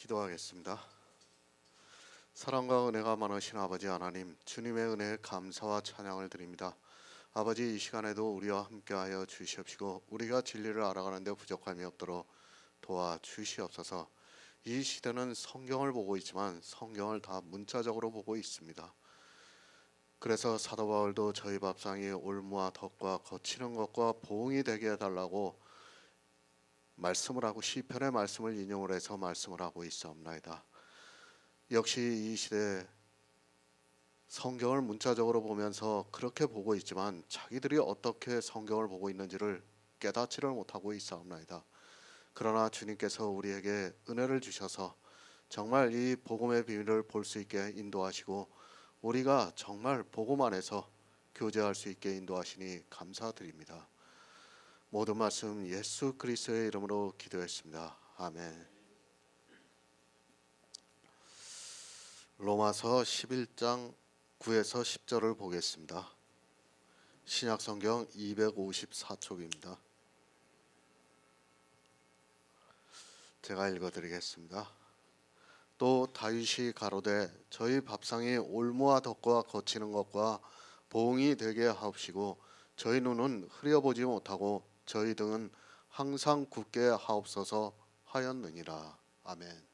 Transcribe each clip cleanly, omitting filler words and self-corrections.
기도하겠습니다. 사랑과 은혜가 많으신 아버지 하나님, 주님의 은혜에 감사와 찬양을 드립니다. 아버지, 이 시간에도 우리와 함께하여 주시옵시고 우리가 진리를 알아가는데 부족함이 없도록 도와주시옵소서. 이 시대는 성경을 보고 있지만 성경을 다 문자적으로 보고 있습니다. 그래서 사도 바울도 저희 밥상이 올무와 덕과 거치는 것과 보응이 되게 해달라고 말씀을 하고 시편의 말씀을 인용을 해서 말씀을 하고 있사옵나이다. 역시 이 시대에 성경을 문자적으로 보면서 그렇게 보고 있지만 자기들이 어떻게 성경을 보고 있는지를 깨닫지를 못하고 있사옵나이다. 그러나 주님께서 우리에게 은혜를 주셔서 정말 이 복음의 비밀을 볼 수 있게 인도하시고 우리가 정말 복음 안에서 교제할 수 있게 인도하시니 감사드립니다. 모든 말씀 예수 그리스도의 이름으로 기도했습니다. 아멘. 로마서 11장 9에서 10절을 보겠습니다. 신약성경 254쪽입니다. 제가 읽어드리겠습니다. 또 다윗이 가로되 저희 밥상이 올무와 덕과 거치는 것과 보응이 되게 하옵시고 저희 눈은 흐려보지 못하고 저희 등은 항상 굳게 하옵소서 하였느니라. 아멘.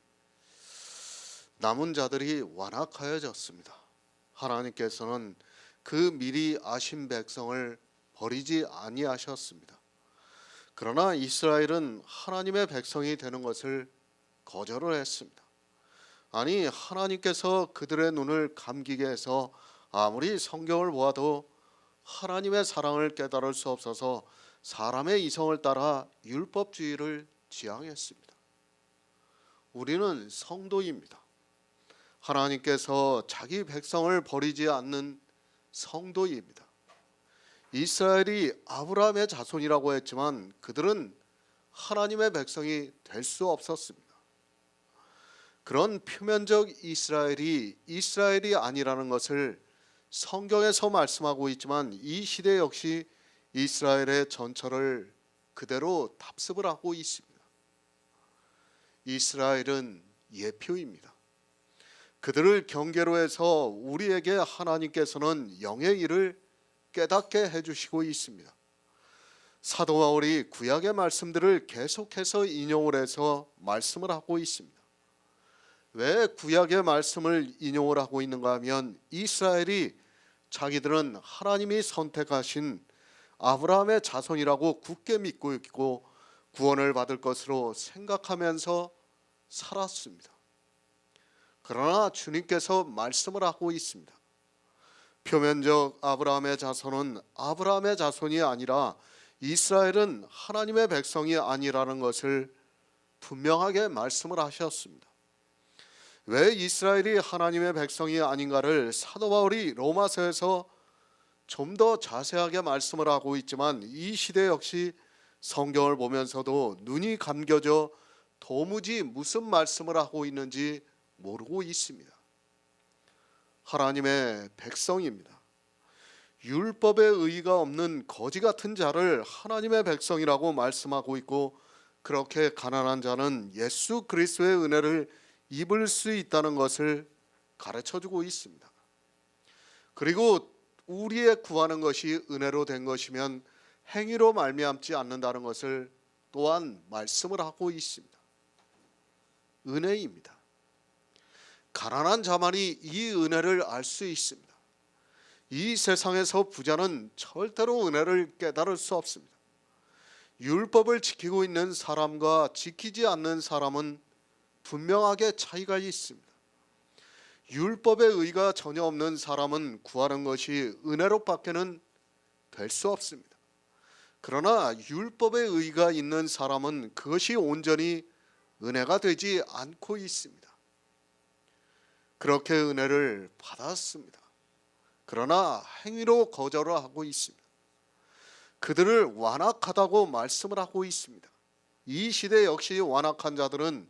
남은 자들이 완악하여졌습니다. 하나님께서는 그 미리 아신 백성을 버리지 아니하셨습니다. 그러나 이스라엘은 하나님의 백성이 되는 것을 거절을 했습니다. 아니, 하나님께서 그들의 눈을 감기게 해서 아무리 성경을 보아도 하나님의 사랑을 깨달을 수 없어서 사람의 이성을 따라 율법주의를 지향했습니다. 우리는 성도입니다. 하나님께서 자기 백성을 버리지 않는 성도입니다. 이스라엘이 아브라함의 자손이라고 했지만 그들은 하나님의 백성이 될 수 없었습니다. 그런 표면적 이스라엘이 아니라는 것을 성경에서 말씀하고 있지만 이 시대 역시 이스라엘의 전철을 그대로 답습을 하고 있습니다. 이스라엘은 예표입니다. 그들을 경계로 해서 우리에게 하나님께서는 영의 일을 깨닫게 해주시고 있습니다. 사도 바울이 구약의 말씀들을 계속해서 인용을 해서 말씀을 하고 있습니다. 왜 구약의 말씀을 인용을 하고 있는가 하면 이스라엘이 자기들은 하나님이 선택하신 아브라함의 자손이라고 굳게 믿고 있고 구원을 받을 것으로 생각하면서 살았습니다. 그러나 주님께서 말씀을 하고 있습니다. 표면적 아브라함의 자손은 아브라함의 자손이 아니라 이스라엘은 하나님의 백성이 아니라는 것을 분명하게 말씀을 하셨습니다. 왜 이스라엘이 하나님의 백성이 아닌가를 사도 바울이 로마서에서 좀 더 자세하게 말씀을 하고 있지만 이 시대 역시 성경을 보면서도 눈이 감겨져 도무지 무슨 말씀을 하고 있는지 모르고 있습니다. 하나님의 백성입니다. 율법의 의의가 없는 거지 같은 자를 하나님의 백성이라고 말씀하고 있고 그렇게 가난한 자는 예수 그리스도의 은혜를 입을 수 있다는 것을 가르쳐주고 있습니다. 그리고 우리의 구하는 것이 은혜로 된 것이면 행위로 말미암지 않는다는 것을 또한 말씀을 하고 있습니다. 은혜입니다. 가난한 자만이 이 은혜를 알 수 있습니다. 이 세상에서 부자는 절대로 은혜를 깨달을 수 없습니다. 율법을 지키고 있는 사람과 지키지 않는 사람은 분명하게 차이가 있습니다. 율법의 의가 전혀 없는 사람은 구하는 것이 은혜로밖에는 될 수 없습니다. 그러나 율법의 의가 있는 사람은 그것이 온전히 은혜가 되지 않고 있습니다. 그렇게 은혜를 받았습니다. 그러나 행위로 거절을 하고 있습니다. 그들을 완악하다고 말씀을 하고 있습니다. 이 시대 역시 완악한 자들은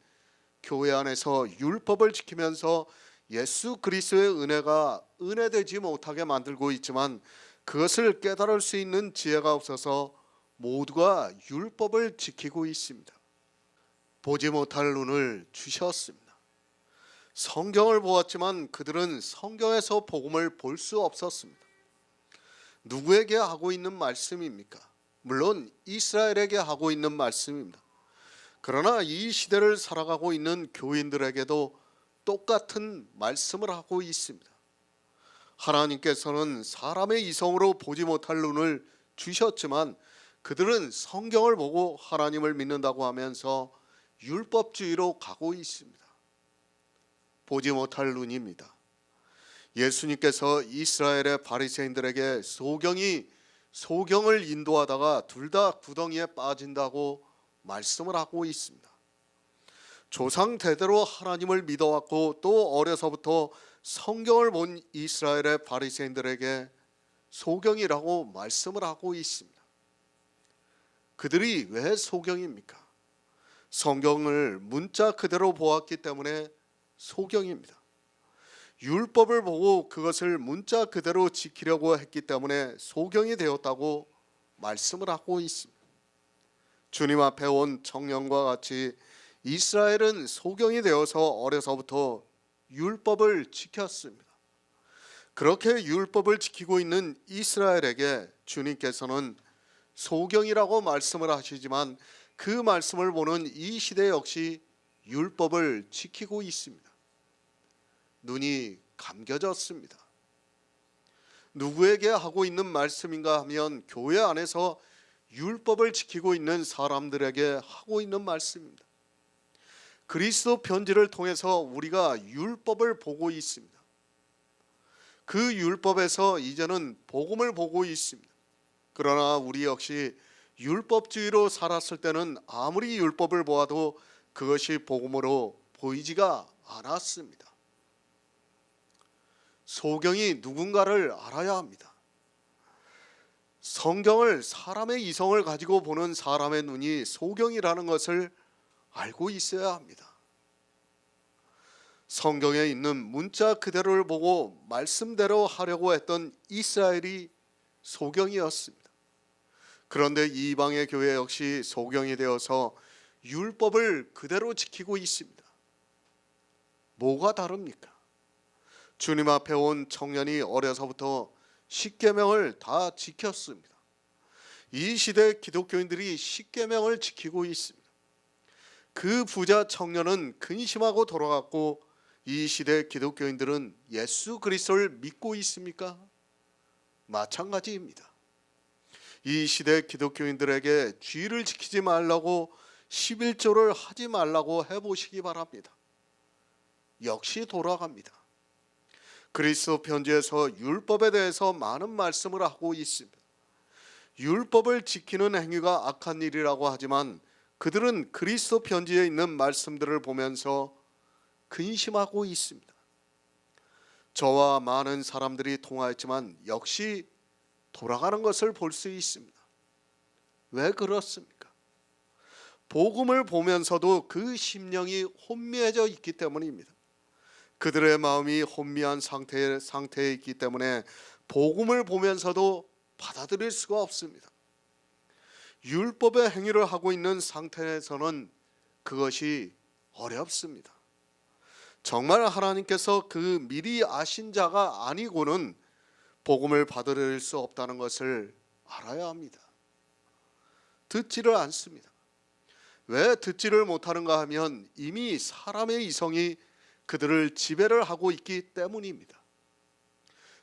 교회 안에서 율법을 지키면서 예수 그리스도의 은혜가 은혜되지 못하게 만들고 있지만 그것을 깨달을 수 있는 지혜가 없어서 모두가 율법을 지키고 있습니다. 보지 못할 눈을 주셨습니다. 성경을 보았지만 그들은 성경에서 복음을 볼 수 없었습니다. 누구에게 하고 있는 말씀입니까? 물론 이스라엘에게 하고 있는 말씀입니다. 그러나 이 시대를 살아가고 있는 교인들에게도 똑같은 말씀을 하고 있습니다. 하나님께서는 사람의 이성으로 보지 못할 눈을 주셨지만 그들은 성경을 보고 하나님을 믿는다고 하면서 율법주의로 가고 있습니다. 보지 못할 눈입니다. 예수님께서 이스라엘의 바리새인들에게 소경을 인도하다가 둘 다 구덩이에 빠진다고 말씀을 하고 있습니다. 조상 대대로 하나님을 믿어왔고 또 어려서부터 성경을 본 이스라엘의 바리새인들에게 소경이라고 말씀을 하고 있습니다. 그들이 왜 소경입니까? 성경을 문자 그대로 보았기 때문에 소경입니다. 율법을 보고 그것을 문자 그대로 지키려고 했기 때문에 소경이 되었다고 말씀을 하고 있습니다. 주님 앞에 온 청년과 같이 이스라엘은 소경이 되어서 어려서부터 율법을 지켰습니다. 그렇게 율법을 지키고 있는 이스라엘에게 주님께서는 소경이라고 말씀을 하시지만 그 말씀을 보는 이 시대 역시 율법을 지키고 있습니다. 눈이 감겨졌습니다. 누구에게 하고 있는 말씀인가 하면 교회 안에서 율법을 지키고 있는 사람들에게 하고 있는 말씀입니다. 그리스도 편지를 통해서 우리가 율법을 보고 있습니다. 그 율법에서 이제는 복음을 보고 있습니다. 그러나 우리 역시 율법주의로 살았을 때는 아무리 율법을 보아도 그것이 복음으로 보이지가 않았습니다. 소경이 누군가를 알아야 합니다. 성경을 사람의 이성을 가지고 보는 사람의 눈이 소경이라는 것을 알고 있어야 합니다. 성경에 있는 문자 그대로를 보고 말씀대로 하려고 했던 이스라엘이 소경이었습니다. 그런데 이방의 교회 역시 소경이 되어서 율법을 그대로 지키고 있습니다. 뭐가 다릅니까? 주님 앞에 온 청년이 어려서부터 십계명을 다 지켰습니다. 이 시대 기독교인들이 십계명을 지키고 있습니다. 그 부자 청년은 근심하고 돌아갔고 이 시대 기독교인들은 예수 그리스도를 믿고 있습니까? 마찬가지입니다. 이 시대 기독교인들에게 주의를 지키지 말라고 11조를 하지 말라고 해보시기 바랍니다. 역시 돌아갑니다. 그리스도 편지에서 율법에 대해서 많은 말씀을 하고 있습니다. 율법을 지키는 행위가 악한 일이라고 하지만 그들은 그리스도 편지에 있는 말씀들을 보면서 근심하고 있습니다. 저와 많은 사람들이 통화했지만 역시 돌아가는 것을 볼 수 있습니다. 왜 그렇습니까? 복음을 보면서도 그 심령이 혼미해져 있기 때문입니다. 그들의 마음이 혼미한 상태에 있기 때문에 복음을 보면서도 받아들일 수가 없습니다. 율법의 행위를 하고 있는 상태에서는 그것이 어렵습니다. 정말 하나님께서 그 미리 아신 자가 아니고는 복음을 받아들일 수 없다는 것을 알아야 합니다. 듣지를 않습니다. 왜 듣지를 못하는가 하면 이미 사람의 이성이 그들을 지배를 하고 있기 때문입니다.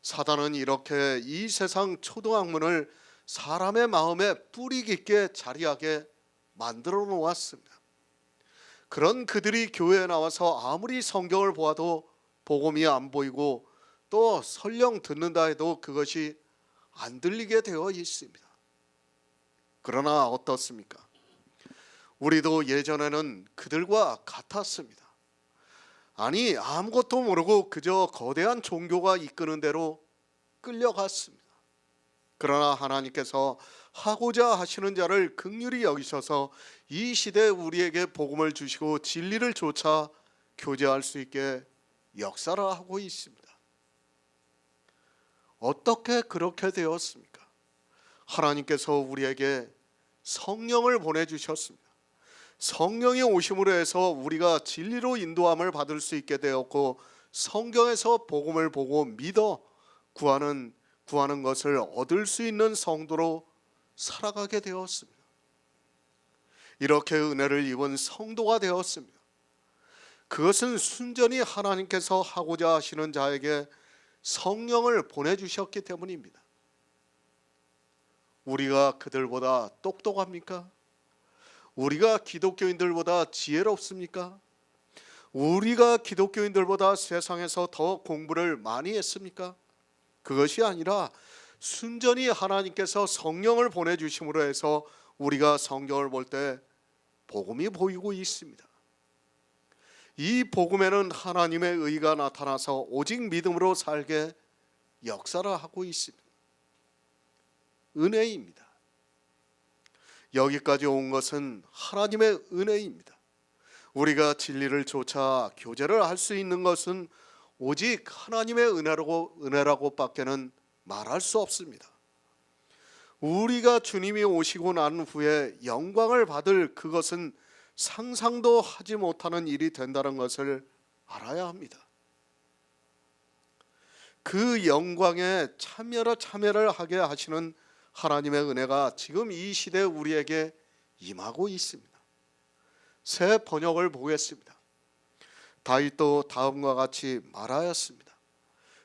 사단은 이렇게 이 세상 초등학문을 사람의 마음에 뿌리 깊게 자리하게 만들어 놓았습니다. 그런 그들이 교회에 나와서 아무리 성경을 보아도 복음이 안 보이고 또 설령 듣는다 해도 그것이 안 들리게 되어 있습니다. 그러나 어떻습니까? 우리도 예전에는 그들과 같았습니다. 아니 아무것도 모르고 그저 거대한 종교가 이끄는 대로 끌려갔습니다. 그러나 하나님께서 하고자 하시는 자를 긍휼히 여기셔서 이 시대에 우리에게 복음을 주시고 진리를 좇아 교제할 수 있게 역사를 하고 있습니다. 어떻게 그렇게 되었습니까? 하나님께서 우리에게 성령을 보내주셨습니다. 성령의 오심으로 해서 우리가 진리로 인도함을 받을 수 있게 되었고, 성경에서 복음을 보고 믿어 구하는 것을 얻을 수 있는 성도로 살아가게 되었습니다. 이렇게 은혜를 입은 성도가 되었습니다. 그것은 순전히 하나님께서 하고자 하시는 자에게 성령을 보내주셨기 때문입니다. 우리가 그들보다 똑똑합니까? 우리가 기독교인들보다 지혜롭습니까? 우리가 기독교인들보다 세상에서 더 공부를 많이 했습니까? 그것이 아니라 순전히 하나님께서 성령을 보내주심으로 해서 우리가 성경을 볼 때 복음이 보이고 있습니다. 이 복음에는 하나님의 의가 나타나서 오직 믿음으로 살게 역사를 하고 있습니다. 은혜입니다. 여기까지 온 것은 하나님의 은혜입니다. 우리가 진리를 좇아 교제를 할 수 있는 것은 오직 하나님의 은혜라고 밖에는 말할 수 없습니다. 우리가 주님이 오시고 난 후에 영광을 받을 그것은 상상도 하지 못하는 일이 된다는 것을 알아야 합니다. 그 영광에 참여를 하게 하시는 하나님의 은혜가 지금 이 시대에 우리에게 임하고 있습니다. 새 번역을 보겠습니다. 다윗도 다음과 같이 말하였습니다.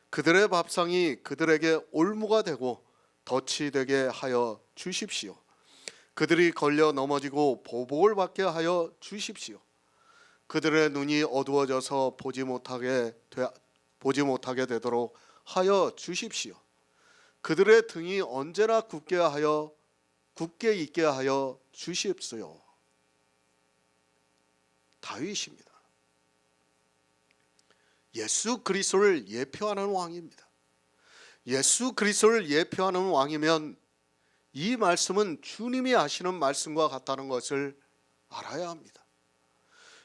그들의 밥상이 그들에게 올무가 되고 덫이 되게 하여 주십시오. 그들이 걸려 넘어지고 보복을 받게 하여 주십시오. 그들의 눈이 어두워져서 보지 못하게 되도록 하여 주십시오. 그들의 등이 언제나 굳게 있게 하여 주십시오. 다윗입니다. 예수 그리스도를 예표하는 왕입니다. 예수 그리스도를 예표하는 왕이면 이 말씀은 주님이 하시는 말씀과 같다는 것을 알아야 합니다.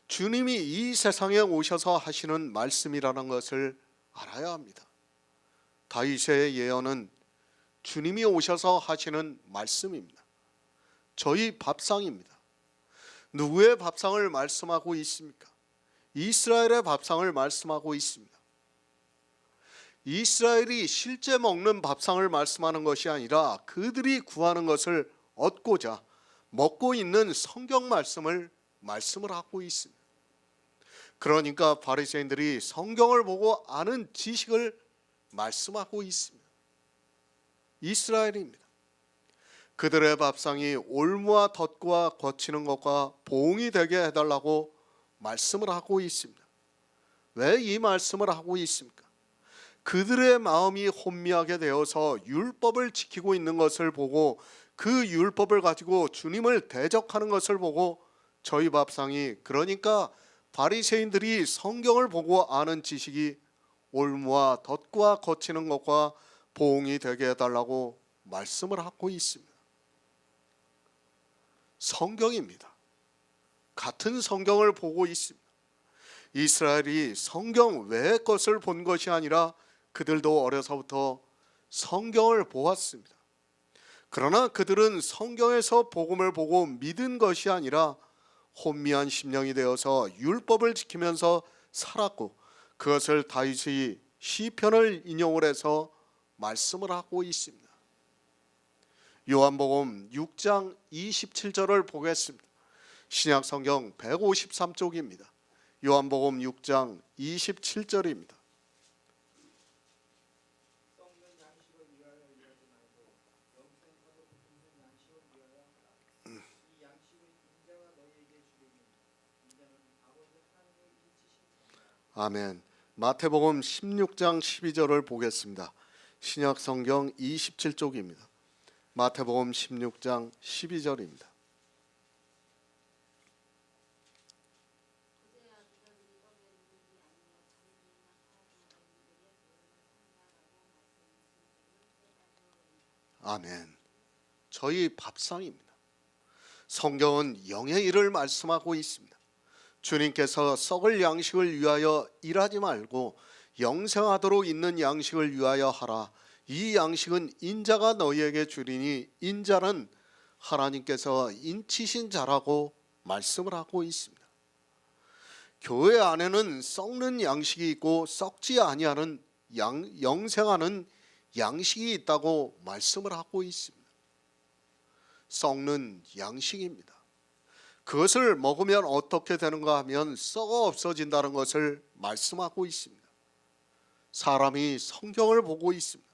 주님이 이 세상에 오셔서 하시는 말씀이라는 것을 알아야 합니다. 다윗의 예언은 주님이 오셔서 하시는 말씀입니다. 저희 밥상입니다. 누구의 밥상을 말씀하고 있습니까? 이스라엘의 밥상을 말씀하고 있습니다. 이스라엘이 실제 먹는 밥상을 말씀하는 것이 아니라 그들이 구하는 것을 얻고자 먹고 있는 성경 말씀을 하고 있습니다. 그러니까 바리새인들이 성경을 보고 아는 지식을 말씀하고 있습니다. 이스라엘입니다. 그들의 밥상이 올무와 덫과 거치는 것과 보응이 되게 해달라고 말씀을 하고 있습니다. 왜 이 말씀을 하고 있습니까? 그들의 마음이 혼미하게 되어서 율법을 지키고 있는 것을 보고 그 율법을 가지고 주님을 대적하는 것을 보고 저희 밥상이, 그러니까 바리새인들이 성경을 보고 아는 지식이 올무와 덫과 거치는 것과 보응이 되게 해달라고 말씀을 하고 있습니다. 성경입니다. 같은 성경을 보고 있습니다. 이스라엘이 성경 외의 것을 본 것이 아니라 그들도 어려서부터 성경을 보았습니다. 그러나 그들은 성경에서 복음을 보고 믿은 것이 아니라 혼미한 심령이 되어서 율법을 지키면서 살았고, 그것을 다윗이 시편을 인용을 해서 말씀을 하고 있습니다. 요한복음 6장 27절을 보겠습니다. 신약성경 153쪽입니다. 요한복음 6장 27절입니다. 아멘. 마태복음 16장 12절을 보겠습니다. 신약성경 27쪽입니다. 마태복음 16장 12절입니다. 아멘. 저희 밥상입니다. 성경은 영의 일을 말씀하고 있습니다. 주님께서 썩을 양식을 위하여 일하지 말고 영생하도록 있는 양식을 위하여 하라. 이 양식은 인자가 너희에게 주리니 인자는 하나님께서 인치신 자라고 말씀을 하고 있습니다. 교회 안에는 썩는 양식이 있고 썩지 아니하는 영생하는 양식이 있다고 말씀을 하고 있습니다. 썩는 양식입니다. 그것을 먹으면 어떻게 되는가 하면 썩어 없어진다는 것을 말씀하고 있습니다. 사람이 성경을 보고 있습니다.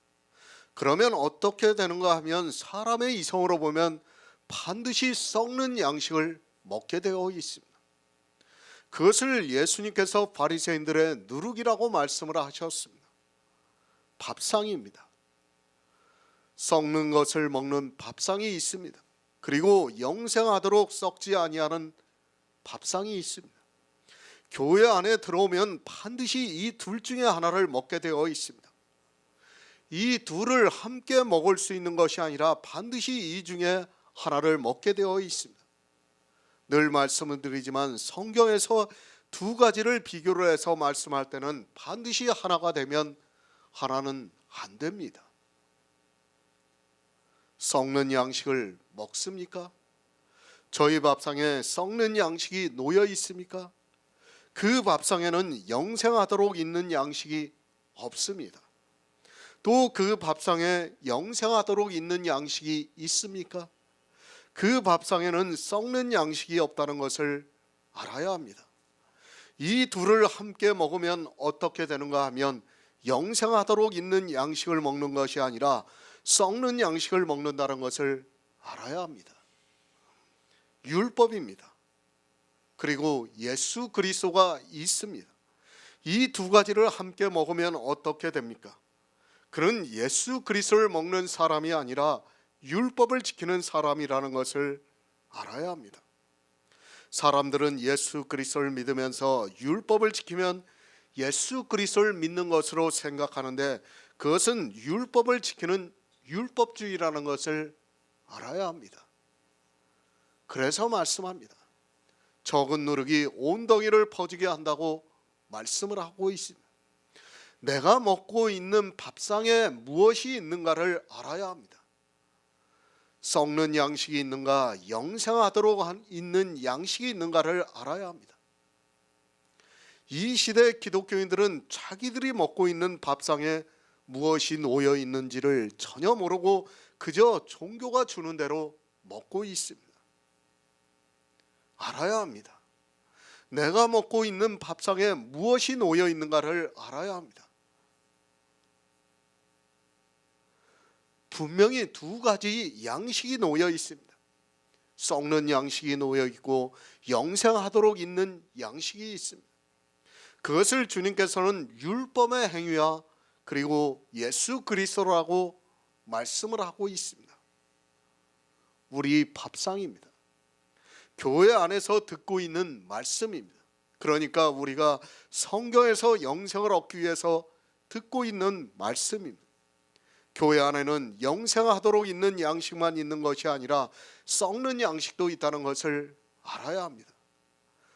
그러면 어떻게 되는가 하면 사람의 이성으로 보면 반드시 썩는 양식을 먹게 되어 있습니다. 그것을 예수님께서 바리새인들의 누룩이라고 말씀을 하셨습니다. 밥상입니다. 썩는 것을 먹는 밥상이 있습니다. 그리고 영생하도록 썩지 아니하는 밥상이 있습니다. 교회 안에 들어오면 반드시 이 둘 중에 하나를 먹게 되어 있습니다. 이 둘을 함께 먹을 수 있는 것이 아니라 반드시 이 중에 하나를 먹게 되어 있습니다. 늘 말씀을 드리지만 성경에서 두 가지를 비교를 해서 말씀할 때는 반드시 하나가 되면 하나는 안 됩니다. 썩는 양식을 먹습니까? 저희 밥상에 썩는 양식이 놓여 있습니까? 그 밥상에는 영생하도록 있는 양식이 없습니다. 또 그 밥상에 영생하도록 있는 양식이 있습니까? 그 밥상에는 썩는 양식이 없다는 것을 알아야 합니다. 이 둘을 함께 먹으면 어떻게 되는가 하면 영생하도록 있는 양식을 먹는 것이 아니라 썩는 양식을 먹는다는 것을 알아야 합니다. 율법입니다. 그리고 예수 그리스도가 있습니다. 이 두 가지를 함께 먹으면 어떻게 됩니까? 그는 예수 그리스도를 먹는 사람이 아니라 율법을 지키는 사람이라는 것을 알아야 합니다. 사람들은 예수 그리스도를 믿으면서 율법을 지키면 예수 그리스도를 믿는 것으로 생각하는데 그것은 율법을 지키는 율법주의라는 것을 알아야 합니다. 그래서 말씀합니다. 적은 누룩이 온 덩이를 퍼지게 한다고 말씀을 하고 있습니다. 내가 먹고 있는 밥상에 무엇이 있는가를 알아야 합니다. 썩는 양식이 있는가, 영생하도록 있는 양식이 있는가를 알아야 합니다. 이 시대 기독교인들은 자기들이 먹고 있는 밥상에 무엇이 놓여 있는지를 전혀 모르고 그저 종교가 주는 대로 먹고 있습니다. 알아야 합니다. 내가 먹고 있는 밥상에 무엇이 놓여 있는가를 알아야 합니다. 분명히 두 가지 양식이 놓여 있습니다. 썩는 양식이 놓여 있고 영생하도록 있는 양식이 있습니다. 그것을 주님께서는 율법의 행위와 그리고 예수 그리스도라고 말씀을 하고 있습니다. 우리 밥상입니다. 교회 안에서 듣고 있는 말씀입니다. 그러니까 우리가 성경에서 영생을 얻기 위해서 듣고 있는 말씀입니다. 교회 안에는 영생하도록 있는 양식만 있는 것이 아니라 썩는 양식도 있다는 것을 알아야 합니다.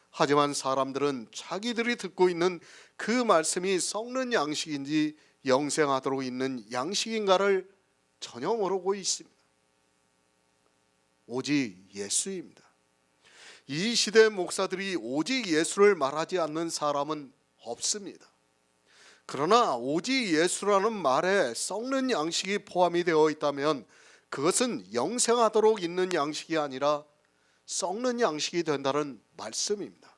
하지만 사람들은 자기들이 듣고 있는 그 말씀이 썩는 양식인지 영생하도록 있는 양식인가를 전혀 모르고 있습니다. 오직 예수입니다. 이 시대 목사들이 오직 예수를 말하지 않는 사람은 없습니다. 그러나 오직 예수라는 말에 썩는 양식이 포함이 되어 있다면 그것은 영생하도록 있는 양식이 아니라 썩는 양식이 된다는 말씀입니다.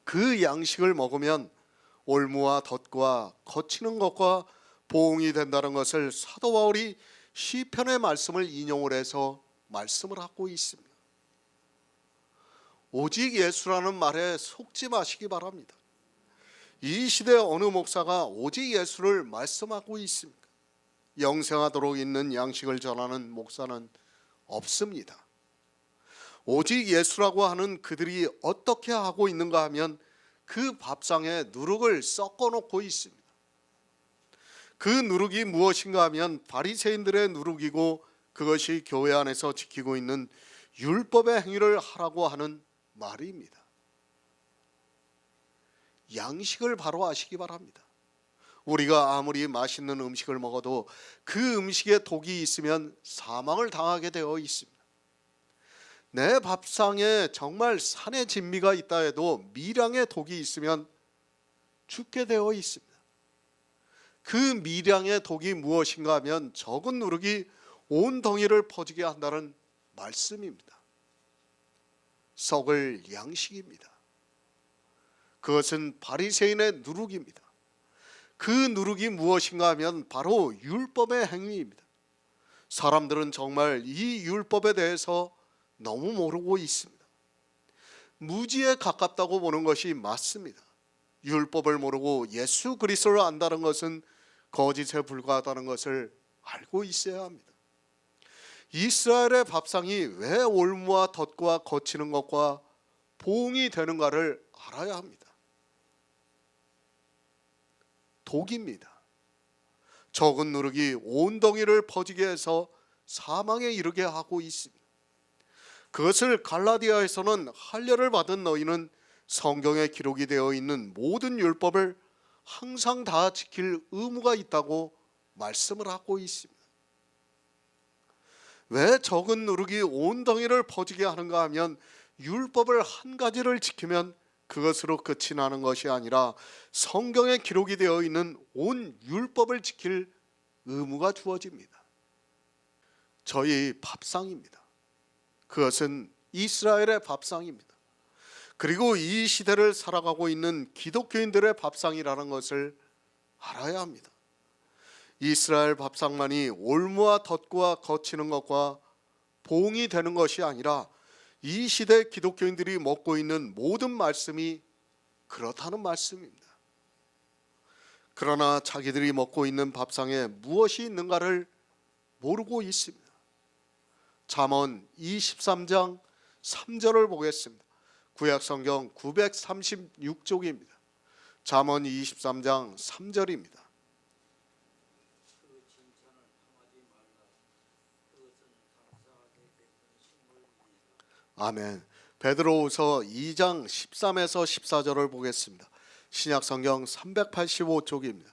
그 양식을 먹으면 올무와 덫과 거치는 것과 보응이 된다는 것을 사도 바울이 시편의 말씀을 인용을 해서 말씀을 하고 있습니다. 오직 예수라는 말에 속지 마시기 바랍니다. 이 시대 어느 목사가 오직 예수를 말씀하고 있습니까? 영생하도록 있는 양식을 전하는 목사는 없습니다. 오직 예수라고 하는 그들이 어떻게 하고 있는가 하면 그 밥상에 누룩을 섞어 놓고 있습니다. 그 누룩이 무엇인가 하면 바리새인들의 누룩이고 그것이 교회 안에서 지키고 있는 율법의 행위를 하라고 하는 말입니다. 양식을 바로 아시기 바랍니다. 우리가 아무리 맛있는 음식을 먹어도 그 음식에 독이 있으면 사망을 당하게 되어 있습니다. 내 밥상에 정말 산의 진미가 있다 해도 미량의 독이 있으면 죽게 되어 있습니다. 그 미량의 독이 무엇인가 하면 적은 누룩이 온 덩이를 퍼지게 한다는 말씀입니다. 썩을 양식입니다. 그것은 바리새인의 누룩입니다. 그 누룩이 무엇인가 하면 바로 율법의 행위입니다. 사람들은 정말 이 율법에 대해서 너무 모르고 있습니다. 무지에 가깝다고 보는 것이 맞습니다. 율법을 모르고 예수 그리스도를 안다는 것은 거짓에 불과하다는 것을 알고 있어야 합니다. 이스라엘의 밥상이 왜 올무와 덫과 거치는 것과 보응이 되는가를 알아야 합니다. 독입니다. 적은 누룩이 온 덩이를 퍼지게 해서 사망에 이르게 하고 있습니다. 그것을 갈라디아에서는 할례를 받은 너희는 성경에 기록이 되어 있는 모든 율법을 항상 다 지킬 의무가 있다고 말씀을 하고 있습니다. 왜 적은 누룩이 온 덩이를 퍼지게 하는가 하면 율법을 한 가지를 지키면 그것으로 끝이 나는 것이 아니라 성경에 기록이 되어 있는 온 율법을 지킬 의무가 주어집니다. 저희 밥상입니다. 그것은 이스라엘의 밥상입니다. 그리고 이 시대를 살아가고 있는 기독교인들의 밥상이라는 것을 알아야 합니다. 이스라엘 밥상만이 올무와 덫과 거치는 것과 보응이 되는 것이 아니라 이 시대 기독교인들이 먹고 있는 모든 말씀이 그렇다는 말씀입니다. 그러나 자기들이 먹고 있는 밥상에 무엇이 있는가를 모르고 있습니다. 잠언 23장 3절을 보겠습니다. 구약성경 936쪽입니다. 잠언 23장 3절입니다. 아멘. 베드로후서 2장 13에서 14절을 보겠습니다. 신약성경 385쪽입니다.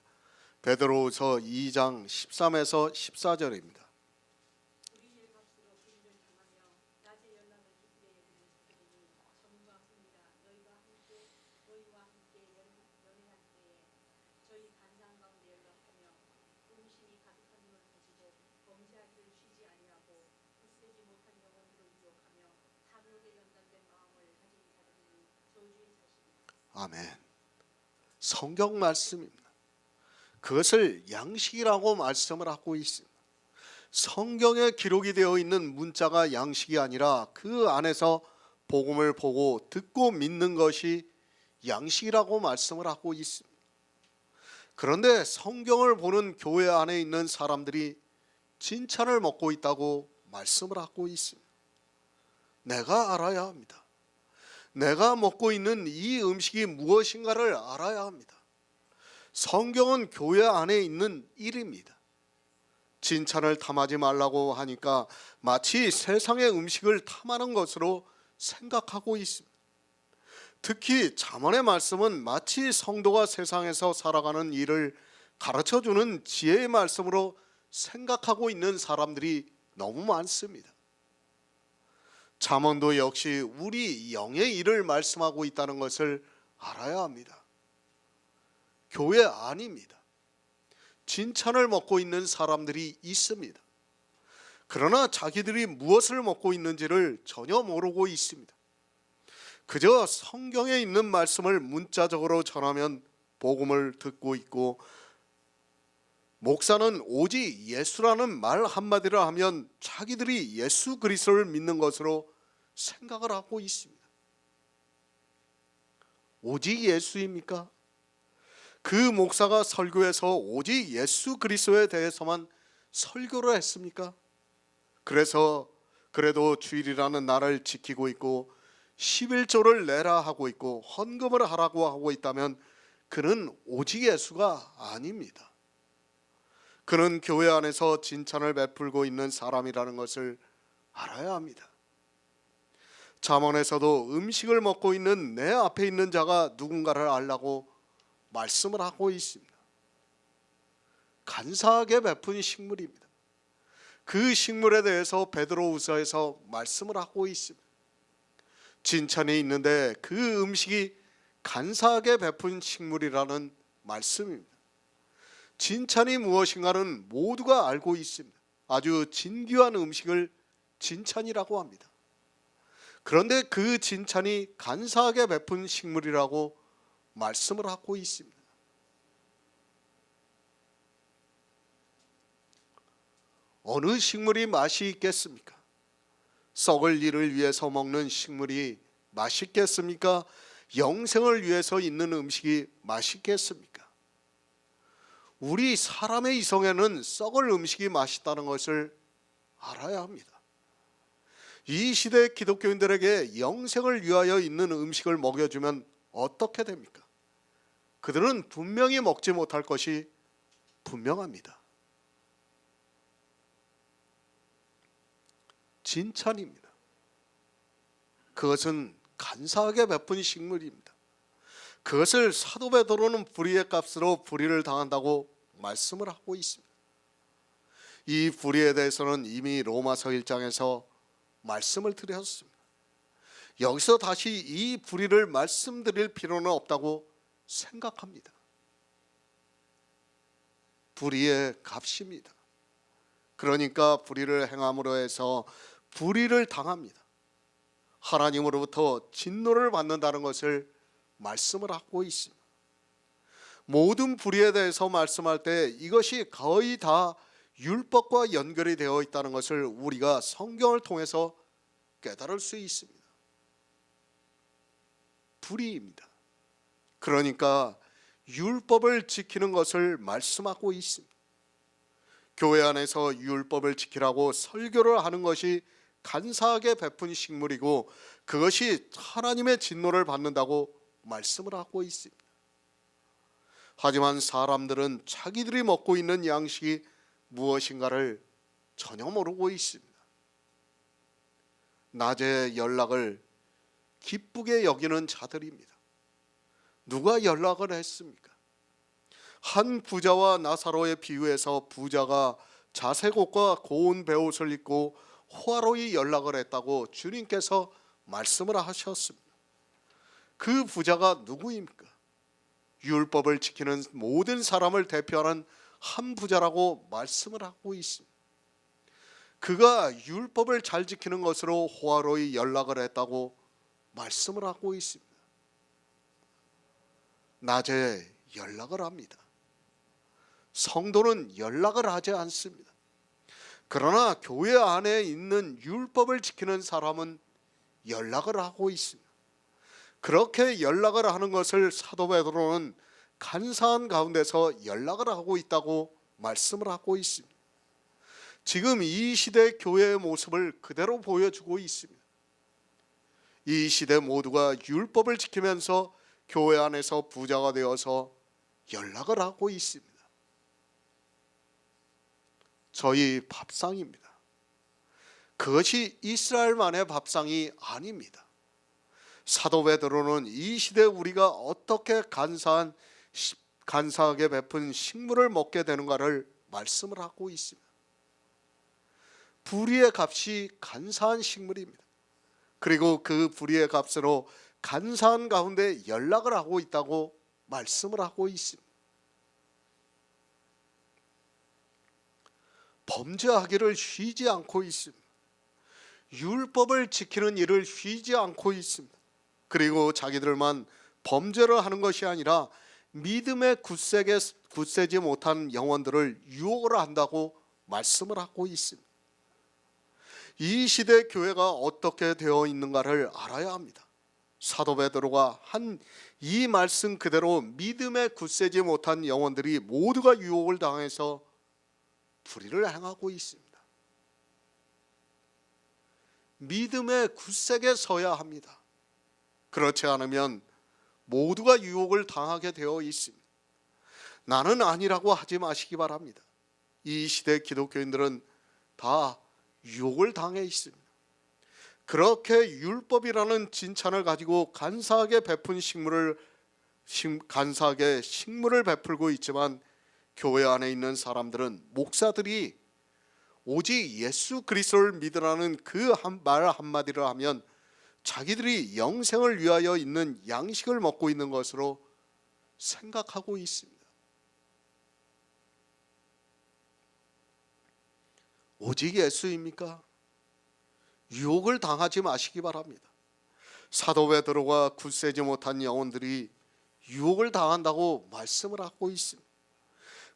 베드로후서 2장 13에서 14절입니다. 아멘. 성경 말씀입니다. 그것을 양식이라고 말씀을 하고 있습니다. 성경에 기록이 되어 있는 문자가 양식이 아니라 그 안에서 복음을 보고 듣고 믿는 것이 양식이라고 말씀을 하고 있습니다. 그런데 성경을 보는 교회 안에 있는 사람들이 진찬을 먹고 있다고 말씀을 하고 있습니다. 내가 알아야 합니다. 내가 먹고 있는 이 음식이 무엇인가를 알아야 합니다. 성경은 교회 안에 있는 일입니다. 진찬을 탐하지 말라고 하니까 마치 세상의 음식을 탐하는 것으로 생각하고 있습니다. 특히 잠언의 말씀은 마치 성도가 세상에서 살아가는 일을 가르쳐주는 지혜의 말씀으로 생각하고 있는 사람들이 너무 많습니다. 잠언도 역시 우리 영의 일을 말씀하고 있다는 것을 알아야 합니다. 교회 아닙니다. 진찬을 먹고 있는 사람들이 있습니다. 그러나 자기들이 무엇을 먹고 있는지를 전혀 모르고 있습니다. 그저 성경에 있는 말씀을 문자적으로 전하면 복음을 듣고 있고, 목사는 오직 예수라는 말 한마디를 하면 자기들이 예수 그리스도를 믿는 것으로 생각을 하고 있습니다. 오직 예수입니까? 그 목사가 설교에서 오직 예수 그리스도에 대해서만 설교를 했습니까? 그래도 주일이라는 날을 지키고 있고 11조를 내라 하고 있고 헌금을 하라고 하고 있다면 그는 오직 예수가 아닙니다. 그는 교회 안에서 진찬을 베풀고 있는 사람이라는 것을 알아야 합니다. 잠언에서도 음식을 먹고 있는 내 앞에 있는 자가 누군가를 알라고 말씀을 하고 있습니다. 간사하게 베푼 식물입니다. 그 식물에 대해서 베드로후서에서 말씀을 하고 있습니다. 진찬이 있는데 그 음식이 간사하게 베푼 식물이라는 말씀입니다. 진찬이 무엇인가는 모두가 알고 있습니다. 아주 진귀한 음식을 진찬이라고 합니다. 그런데 그 진찬이 간사하게 베푼 식물이라고 말씀을 하고 있습니다. 어느 식물이 맛이 있겠습니까? 썩을 일을 위해서 먹는 식물이 맛있겠습니까? 영생을 위해서 있는 음식이 맛있겠습니까? 우리 사람의 이성에는 썩을 음식이 맛있다는 것을 알아야 합니다. 이 시대 기독교인들에게 영생을 위하여 있는 음식을 먹여주면 어떻게 됩니까? 그들은 분명히 먹지 못할 것이 분명합니다. 진찬입니다. 그것은 간사하게 베푼 식물입니다. 그것을 사도 베드로는 불의의 값으로 불의를 당한다고 말씀을 하고 있습니다. 이 불의에 대해서는 이미 로마서 1장에서 말씀을 드렸습니다. 여기서 다시 이 불의를 말씀드릴 필요는 없다고 생각합니다. 불의의 값입니다. 그러니까 불의를 행함으로 해서 불의를 당합니다. 하나님으로부터 진노를 받는다는 것을 말씀을 하고 있습니다. 모든 불의에 대해서 말씀할 때 이것이 거의 다 율법과 연결이 되어 있다는 것을 우리가 성경을 통해서 깨달을 수 있습니다. 불의입니다. 그러니까 율법을 지키는 것을 말씀하고 있습니다. 교회 안에서 율법을 지키라고 설교를 하는 것이 간사하게 베푼 식물이고 그것이 하나님의 진노를 받는다고 말씀을 하고 있습니다. 하지만 사람들은 자기들이 먹고 있는 양식이 무엇인가를 전혀 모르고 있습니다. 낮에 연락을 기쁘게 여기는 자들입니다. 누가 연락을 했습니까? 한 부자와 나사로의 비유에서 부자가 자색 옷과 고운 베옷을 입고 호화로이 연락을 했다고 주님께서 말씀을 하셨습니다. 그 부자가 누구입니까? 율법을 지키는 모든 사람을 대표하는 한 부자라고 말씀을 하고 있습니다. 그가 율법을 잘 지키는 것으로 호화로이 연락을 했다고 말씀을 하고 있습니다. 낮에 연락을 합니다. 성도는 연락을 하지 않습니다. 그러나 교회 안에 있는 율법을 지키는 사람은 연락을 하고 있습니다. 그렇게 연락을 하는 것을 사도 베드로는 간사한 가운데서 연락을 하고 있다고 말씀을 하고 있습니다. 지금 이 시대 교회의 모습을 그대로 보여주고 있습니다. 이 시대 모두가 율법을 지키면서 교회 안에서 부자가 되어서 연락을 하고 있습니다. 저희 밥상입니다. 그것이 이스라엘만의 밥상이 아닙니다. 사도 베드로는 이 시대 우리가 어떻게 간사하게 베푼 식물을 먹게 되는가를 말씀을 하고 있습니다. 불의의 값이 간사한 식물입니다. 그리고 그 불의의 값으로 간사한 가운데 연락을 하고 있다고 말씀을 하고 있습니다. 범죄하기를 쉬지 않고 있습니다. 율법을 지키는 일을 쉬지 않고 있습니다. 그리고 자기들만 범죄를 하는 것이 아니라 믿음에 굳세지 못한 영혼들을 유혹을 한다고 말씀을 하고 있습니다. 이 시대 교회가 어떻게 되어 있는가를 알아야 합니다. 사도 베드로가 한 이 말씀 그대로 믿음에 굳세지 못한 영혼들이 모두가 유혹을 당해서 불의를 행하고 있습니다. 믿음에 굳세게 서야 합니다. 그렇지 않으면 모두가 유혹을 당하게 되어 있습니다. 나는 아니라고 하지 마시기 바랍니다. 이 시대 기독교인들은 다 유혹을 당해 있습니다. 그렇게 율법이라는 진찬을 가지고 간사하게 식물을 베풀고 있지만 교회 안에 있는 사람들은 목사들이 오직 예수 그리스도를 믿으라는 그 말 한마디를 하면 자기들이 영생을 위하여 있는 양식을 먹고 있는 것으로 생각하고 있습니다. 오직 예수입니까? 유혹을 당하지 마시기 바랍니다. 사도 베드로가 굳세지 못한 영혼들이 유혹을 당한다고 말씀을 하고 있습니다.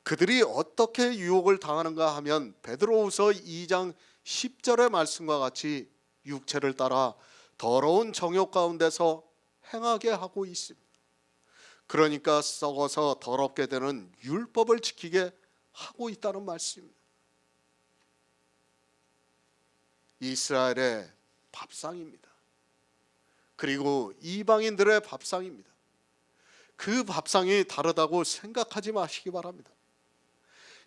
그들이 어떻게 유혹을 당하는가 하면 베드로후서 2장 10절의 말씀과 같이 육체를 따라 더러운 정욕 가운데서 행하게 하고 있습니다. 그러니까 썩어서 더럽게 되는 율법을 지키게 하고 있다는 말씀입니다. 이스라엘의 밥상입니다. 그리고 이방인들의 밥상입니다. 그 밥상이 다르다고 생각하지 마시기 바랍니다.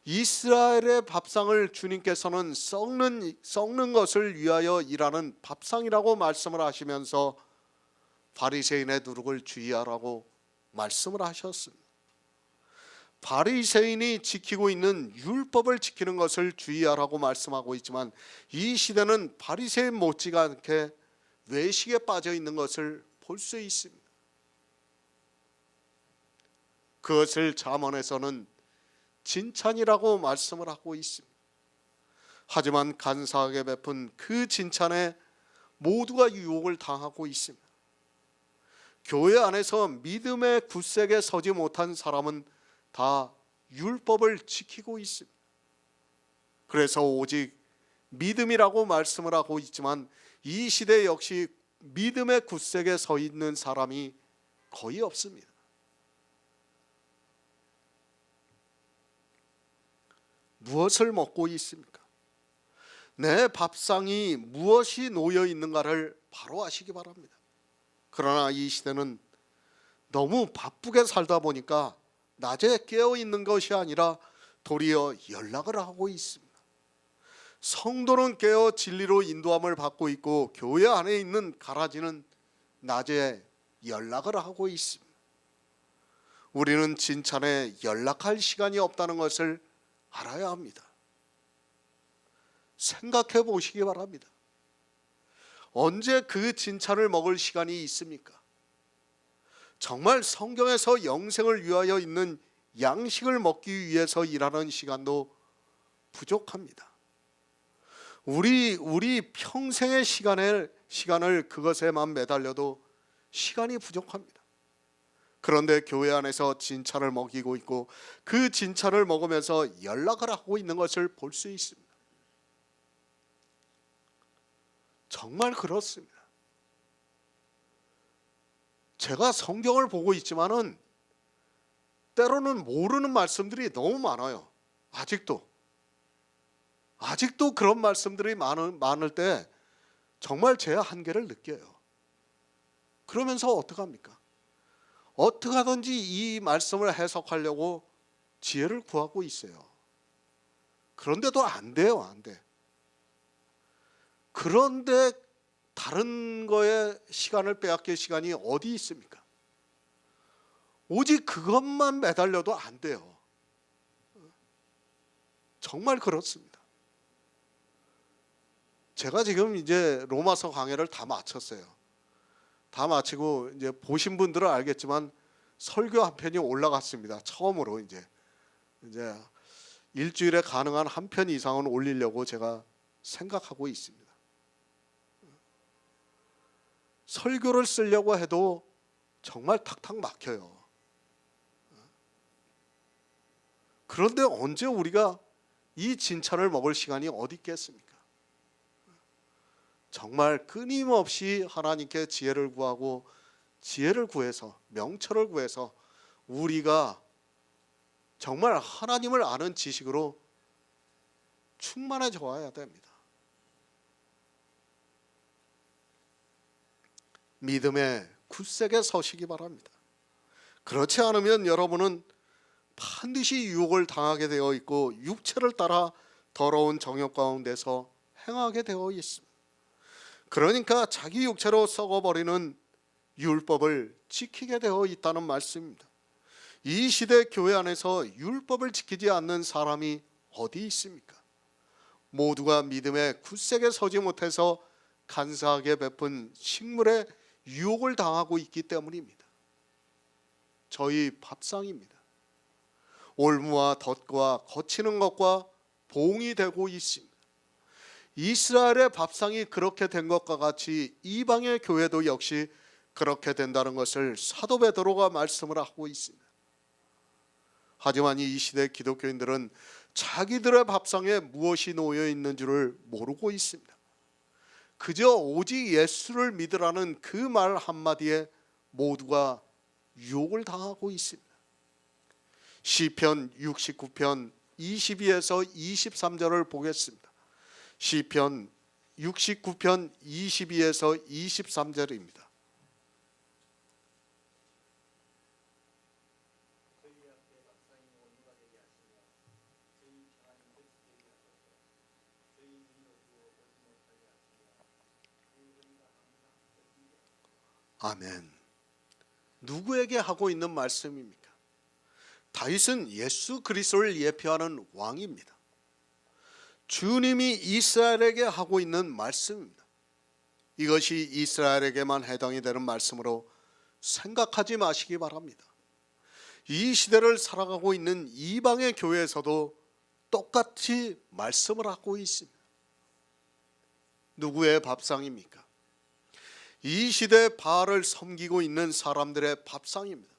이스라엘의 밥상을 주님께서는 썩는 것을 위하여 일하는 밥상이라고 말씀을 하시면서 바리새인의 누룩을 주의하라고 말씀을 하셨습니다. 바리새인이 지키고 있는 율법을 지키는 것을 주의하라고 말씀하고 있지만 이 시대는 바리새인 못지않게 외식에 빠져 있는 것을 볼 수 있습니다. 그것을 잠언에서는 진찬이라고 말씀을 하고 있습니다. 하지만 간사하게 베푼 그 진찬에 모두가 유혹을 당하고 있습니다. 교회 안에서 믿음의 굳세게 서지 못한 사람은 다 율법을 지키고 있습니다. 그래서 오직 믿음이라고 말씀을 하고 있지만 이 시대 역시 믿음의 굳세게 서 있는 사람이 거의 없습니다. 무엇을 먹고 있습니까? 내 밥상이 무엇이 놓여 있는가를 바로 아시기 바랍니다. 그러나 이 시대는 너무 바쁘게 살다 보니까 낮에 깨어 있는 것이 아니라 도리어 연락을 하고 있습니다. 성도는 깨어 진리로 인도함을 받고 있고 교회 안에 있는 가라지는 낮에 연락을 하고 있습니다. 우리는 진찬에 연락할 시간이 없다는 것을 알아야 합니다. 생각해 보시기 바랍니다. 언제 그 진찬을 먹을 시간이 있습니까? 정말 성경에서 영생을 위하여 있는 양식을 먹기 위해서 일하는 시간도 부족합니다. 우리 평생의 시간을 그것에만 매달려도 시간이 부족합니다. 그런데 교회 안에서 진찬을 먹이고 있고 그 진찬을 먹으면서 연락을 하고 있는 것을 볼 수 있습니다. 정말 그렇습니다. 제가 성경을 보고 있지만은 때로는 모르는 말씀들이 너무 많아요. 아직도 그런 말씀들이 많을 때 정말 제 한계를 느껴요. 그러면서 어떡합니까? 어떻게 하든지 이 말씀을 해석하려고 지혜를 구하고 있어요. 그런데도 안 돼요, 안 돼. 그런데 다른 거에 시간을 빼앗길 시간이 어디 있습니까? 오직 그것만 매달려도 안 돼요. 정말 그렇습니다. 제가 지금 이제 로마서 강해를 다 마쳤어요. 다 마치고 이제 보신 분들은 알겠지만 설교 한 편이 올라갔습니다. 처음으로 이제 일주일에 가능한 한 편 이상은 올리려고 제가 생각하고 있습니다. 설교를 쓰려고 해도 정말 탁탁 막혀요. 그런데 언제 우리가 이 진찬을 먹을 시간이 어디 있겠습니까? 정말 끊임없이 하나님께 지혜를 구하고 지혜를 구해서 명철을 구해서 우리가 정말 하나님을 아는 지식으로 충만해져 와야 됩니다. 믿음에 굳세게 서시기 바랍니다. 그렇지 않으면 여러분은 반드시 유혹을 당하게 되어 있고 육체를 따라 더러운 정욕 가운데서 행하게 되어 있습니다. 그러니까 자기 육체로 썩어버리는 율법을 지키게 되어 있다는 말씀입니다. 이 시대 교회 안에서 율법을 지키지 않는 사람이 어디 있습니까? 모두가 믿음에 굳세게 서지 못해서 간사하게 베푼 식물에 유혹을 당하고 있기 때문입니다. 저희 밥상입니다. 올무와 덫과 거치는 것과 봉이 되고 있습니다. 이스라엘의 밥상이 그렇게 된 것과 같이 이방의 교회도 역시 그렇게 된다는 것을 사도 베드로가 말씀을 하고 있습니다. 하지만 이 시대 기독교인들은 자기들의 밥상에 무엇이 놓여 있는 줄을 모르고 있습니다. 그저 오직 예수를 믿으라는 그 말 한마디에 모두가 유혹을 당하고 있습니다. 시편 69편 22에서 23절을 보겠습니다. 시편 69편 22에서 23절입니다. 아멘. 누구에게 하고 있는 말씀입니까? 다윗은 예수 그리스도를 예표하는 왕입니다. 주님이 이스라엘에게 하고 있는 말씀입니다. 이것이 이스라엘에게만 해당이 되는 말씀으로 생각하지 마시기 바랍니다. 이 시대를 살아가고 있는 이방의 교회에서도 똑같이 말씀을 하고 있습니다. 누구의 밥상입니까? 이 시대 바알을 섬기고 있는 사람들의 밥상입니다.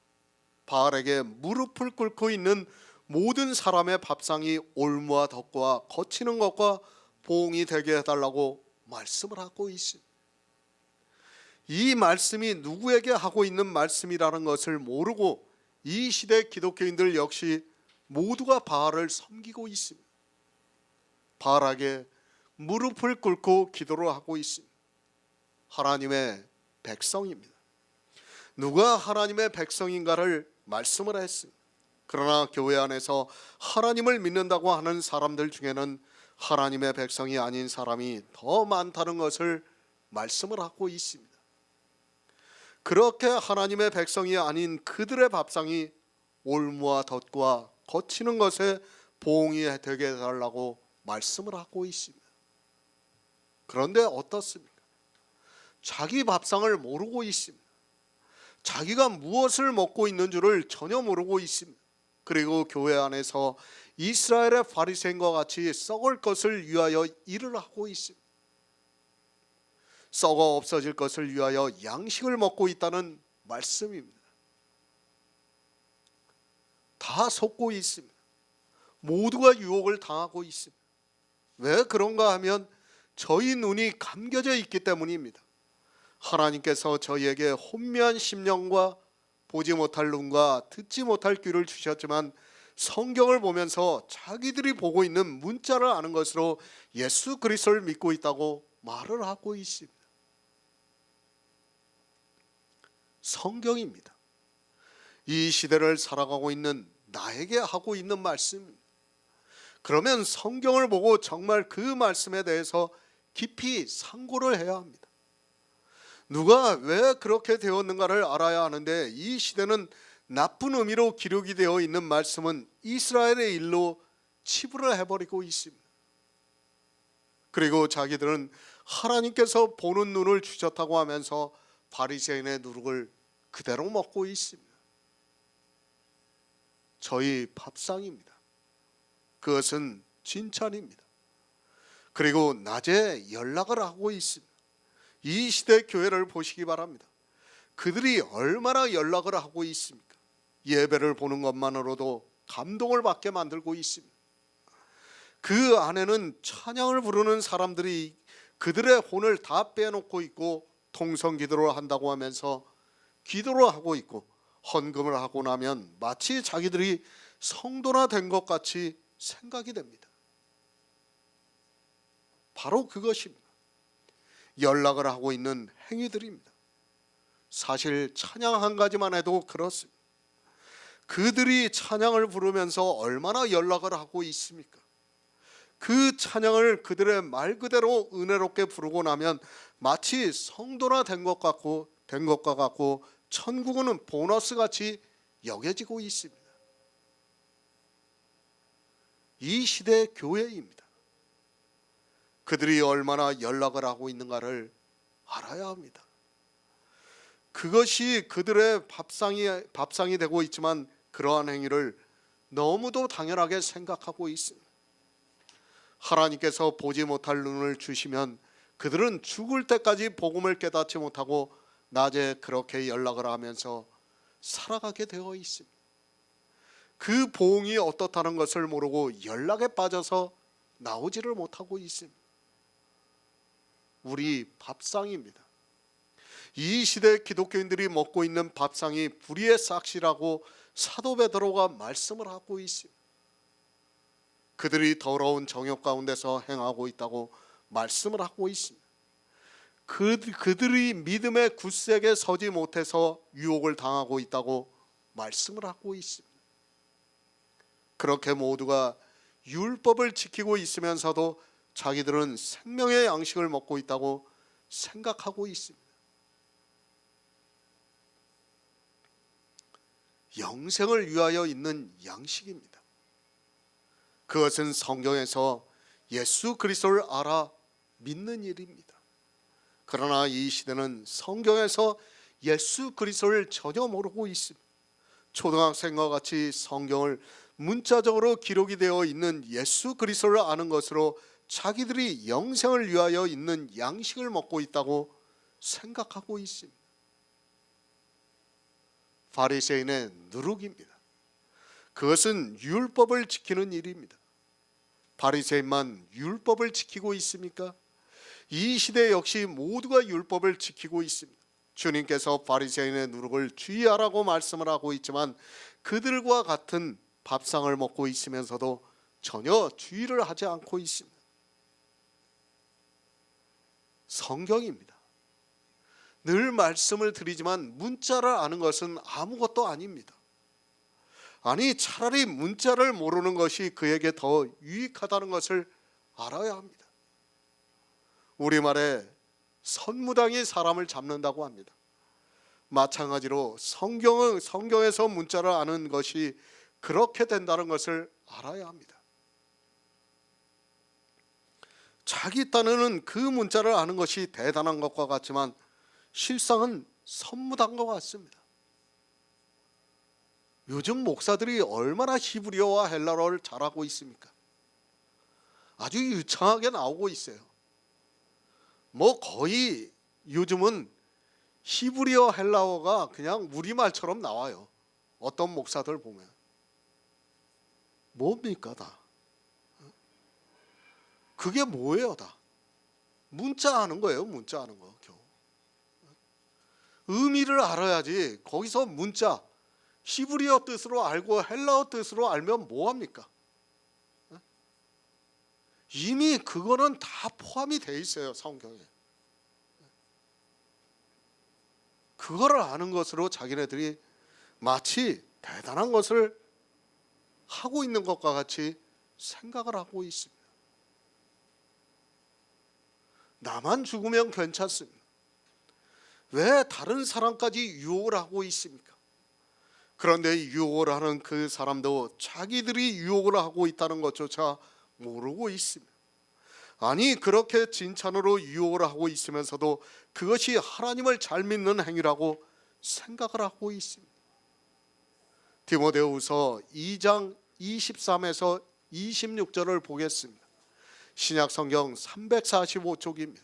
바알에게 무릎을 꿇고 있는 모든 사람의 밥상이 올무와 덫과 거치는 것과 보응이 되게 해달라고 말씀을 하고 있습니다. 이 말씀이 누구에게 하고 있는 말씀이라는 것을 모르고 이 시대 기독교인들 역시 모두가 바알을 섬기고 있습니다. 바알에게 무릎을 꿇고 기도를 하고 있습니다. 하나님의 백성입니다. 누가 하나님의 백성인가를 말씀을 했습니다. 그러나 교회 안에서 하나님을 믿는다고 하는 사람들 중에는 하나님의 백성이 아닌 사람이 더 많다는 것을 말씀을 하고 있습니다. 그렇게 하나님의 백성이 아닌 그들의 밥상이 올무와 덫과 거치는 것에 보응이 되게 해달라고 말씀을 하고 있습니다. 그런데 어떻습니까? 자기 밥상을 모르고 있습니다. 자기가 무엇을 먹고 있는 줄을 전혀 모르고 있습니다. 그리고 교회 안에서 이스라엘의 바리새인과 같이 썩을 것을 위하여 일을 하고 있습니다. 썩어 없어질 것을 위하여 양식을 먹고 있다는 말씀입니다. 다 속고 있습니다. 모두가 유혹을 당하고 있습니다. 왜 그런가 하면 저희 눈이 감겨져 있기 때문입니다. 하나님께서 저희에게 혼미한 심령과 보지 못할 눈과 듣지 못할 귀를 주셨지만 성경을 보면서 자기들이 보고 있는 문자를 아는 것으로 예수 그리스도를 믿고 있다고 말을 하고 있습니다. 성경입니다. 이 시대를 살아가고 있는 나에게 하고 있는 말씀입니다. 그러면 성경을 보고 정말 그 말씀에 대해서 깊이 상고를 해야 합니다. 누가 왜 그렇게 되었는가를 알아야 하는데 이 시대는 나쁜 의미로 기록이 되어 있는 말씀은 이스라엘의 일로 치부를 해버리고 있습니다. 그리고 자기들은 하나님께서 보는 눈을 주셨다고 하면서 바리새인의 누룩을 그대로 먹고 있습니다. 저희 밥상입니다. 그것은 칭찬입니다. 그리고 낮에 연락을 하고 있습니다. 이 시대 교회를 보시기 바랍니다. 그들이 얼마나 연락을 하고 있습니까? 예배를 보는 것만으로도 감동을 받게 만들고 있습니다. 그 안에는 찬양을 부르는 사람들이 그들의 혼을 다 빼놓고 있고 통성기도를 한다고 하면서 기도를 하고 있고 헌금을 하고 나면 마치 자기들이 성도나 된 것 같이 생각이 됩니다. 바로 그것입니다. 연락을 하고 있는 행위들입니다. 사실 찬양 한 가지만 해도 그렇습니다. 그들이 찬양을 부르면서 얼마나 연락을 하고 있습니까? 그 찬양을 그들의 말 그대로 은혜롭게 부르고 나면 마치 성도나 된 것과 같고 천국은 보너스 같이 여겨지고 있습니다. 이 시대의 교회입니다. 그들이 얼마나 연락을 하고 있는가를 알아야 합니다. 그것이 그들의 밥상이 되고 있지만 그러한 행위를 너무도 당연하게 생각하고 있습니다. 하나님께서 보지 못할 눈을 주시면 그들은 죽을 때까지 복음을 깨닫지 못하고 낮에 그렇게 연락을 하면서 살아가게 되어 있습니다. 그 보응이 어떻다는 것을 모르고 연락에 빠져서 나오지를 못하고 있습니다. 우리 밥상입니다. 이 시대 기독교인들이 먹고 있는 밥상이 불의의 싹시라고 사도 베드로가 말씀을 하고 있습니다. 그들이 더러운 정욕 가운데서 행하고 있다고 말씀을 하고 있습니다. 그들이 믿음의 굳세게 서지 못해서 유혹을 당하고 있다고 말씀을 하고 있습니다. 그렇게 모두가 율법을 지키고 있으면서도 자기들은 생명의 양식을 먹고 있다고 생각하고 있습니다. 영생을 위하여 있는 양식입니다. 그것은 성경에서 예수 그리스도를 알아 믿는 일입니다. 그러나 이 시대는 성경에서 예수 그리스도를 전혀 모르고 있습니다. 초등학생과 같이 성경을 문자적으로 기록이 되어 있는 예수 그리스도를 아는 것으로 자기들이 영생을 위하여 있는 양식을 먹고 있다고 생각하고 있습니다. 바리새인의 누룩입니다. 그것은 율법을 지키는 일입니다. 바리새인만 율법을 지키고 있습니까? 이 시대 역시 모두가 율법을 지키고 있습니다. 주님께서 바리새인의 누룩을 주의하라고 말씀을 하고 있지만 그들과 같은 밥상을 먹고 있으면서도 전혀 주의를 하지 않고 있습니다. 성경입니다. 늘 말씀을 드리지만 문자를 아는 것은 아무것도 아닙니다. 아니, 차라리 문자를 모르는 것이 그에게 더 유익하다는 것을 알아야 합니다. 우리말에 선무당이 사람을 잡는다고 합니다. 마찬가지로 성경에서 문자를 아는 것이 그렇게 된다는 것을 알아야 합니다. 자기 딴에는 그 문자를 아는 것이 대단한 것과 같지만 실상은 선무당과 같습니다. 요즘 목사들이 얼마나 히브리어와 헬라어를 잘하고 있습니까? 아주 유창하게 나오고 있어요. 거의 요즘은 히브리어 헬라어가 그냥 우리말처럼 나와요. 어떤 목사들 보면. 뭡니까 다? 그게 뭐예요 다? 문자 하는 거예요. 문자 하는 거 겨우. 의미를 알아야지. 거기서 문자 히브리어 뜻으로 알고 헬라어 뜻으로 알면 뭐합니까? 이미 그거는 다 포함이 돼 있어요. 성경에. 그거를 아는 것으로 자기네들이 마치 대단한 것을 하고 있는 것과 같이 생각을 하고 있습니다. 나만 죽으면 괜찮습니다. 왜 다른 사람까지 유혹을 하고 있습니까? 그런데 유혹을 하는 그 사람도 자기들이 유혹을 하고 있다는 것조차 모르고 있습니다. 아니, 그렇게 진찬으로 유혹을 하고 있으면서도 그것이 하나님을 잘 믿는 행위라고 생각을 하고 있습니다. 디모데후서 2장 23에서 26절을 보겠습니다. 신약성경 345쪽입니다.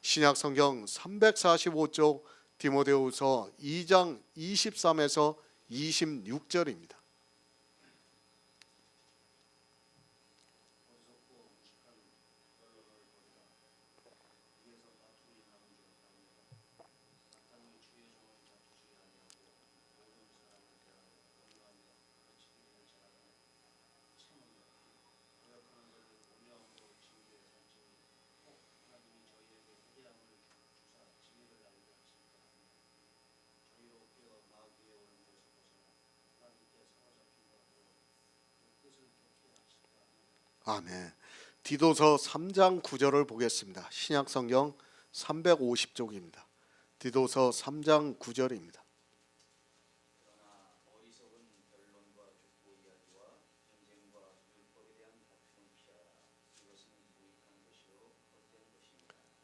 신약성경 345쪽 디모데후서 2장 23에서 26절입니다. 아멘. 디도서 3장 9절을 보겠습니다. 신약성경 350쪽입니다. 디도서 3장 9절입니다.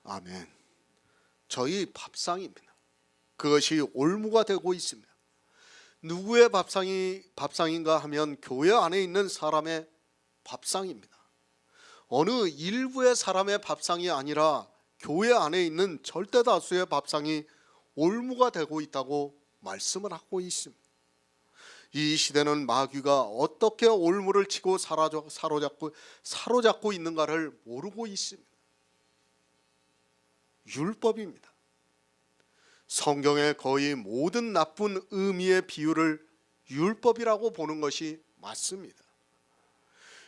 아멘. 저희 밥상입니다. 그것이 올무가 되고 있습니다. 누구의 밥상인가 하면 교회 안에 있는 사람의 밥상입니다. 어느 일부의 사람의 밥상이 아니라 교회 안에 있는 절대 다수의 밥상이 올무가 되고 있다고 말씀을 하고 있습니다. 이 시대는 마귀가 어떻게 올무를 치고 사로잡고 있는가를 모르고 있습니다. 율법입니다. 성경의 거의 모든 나쁜 의미의 비유를 율법이라고 보는 것이 맞습니다.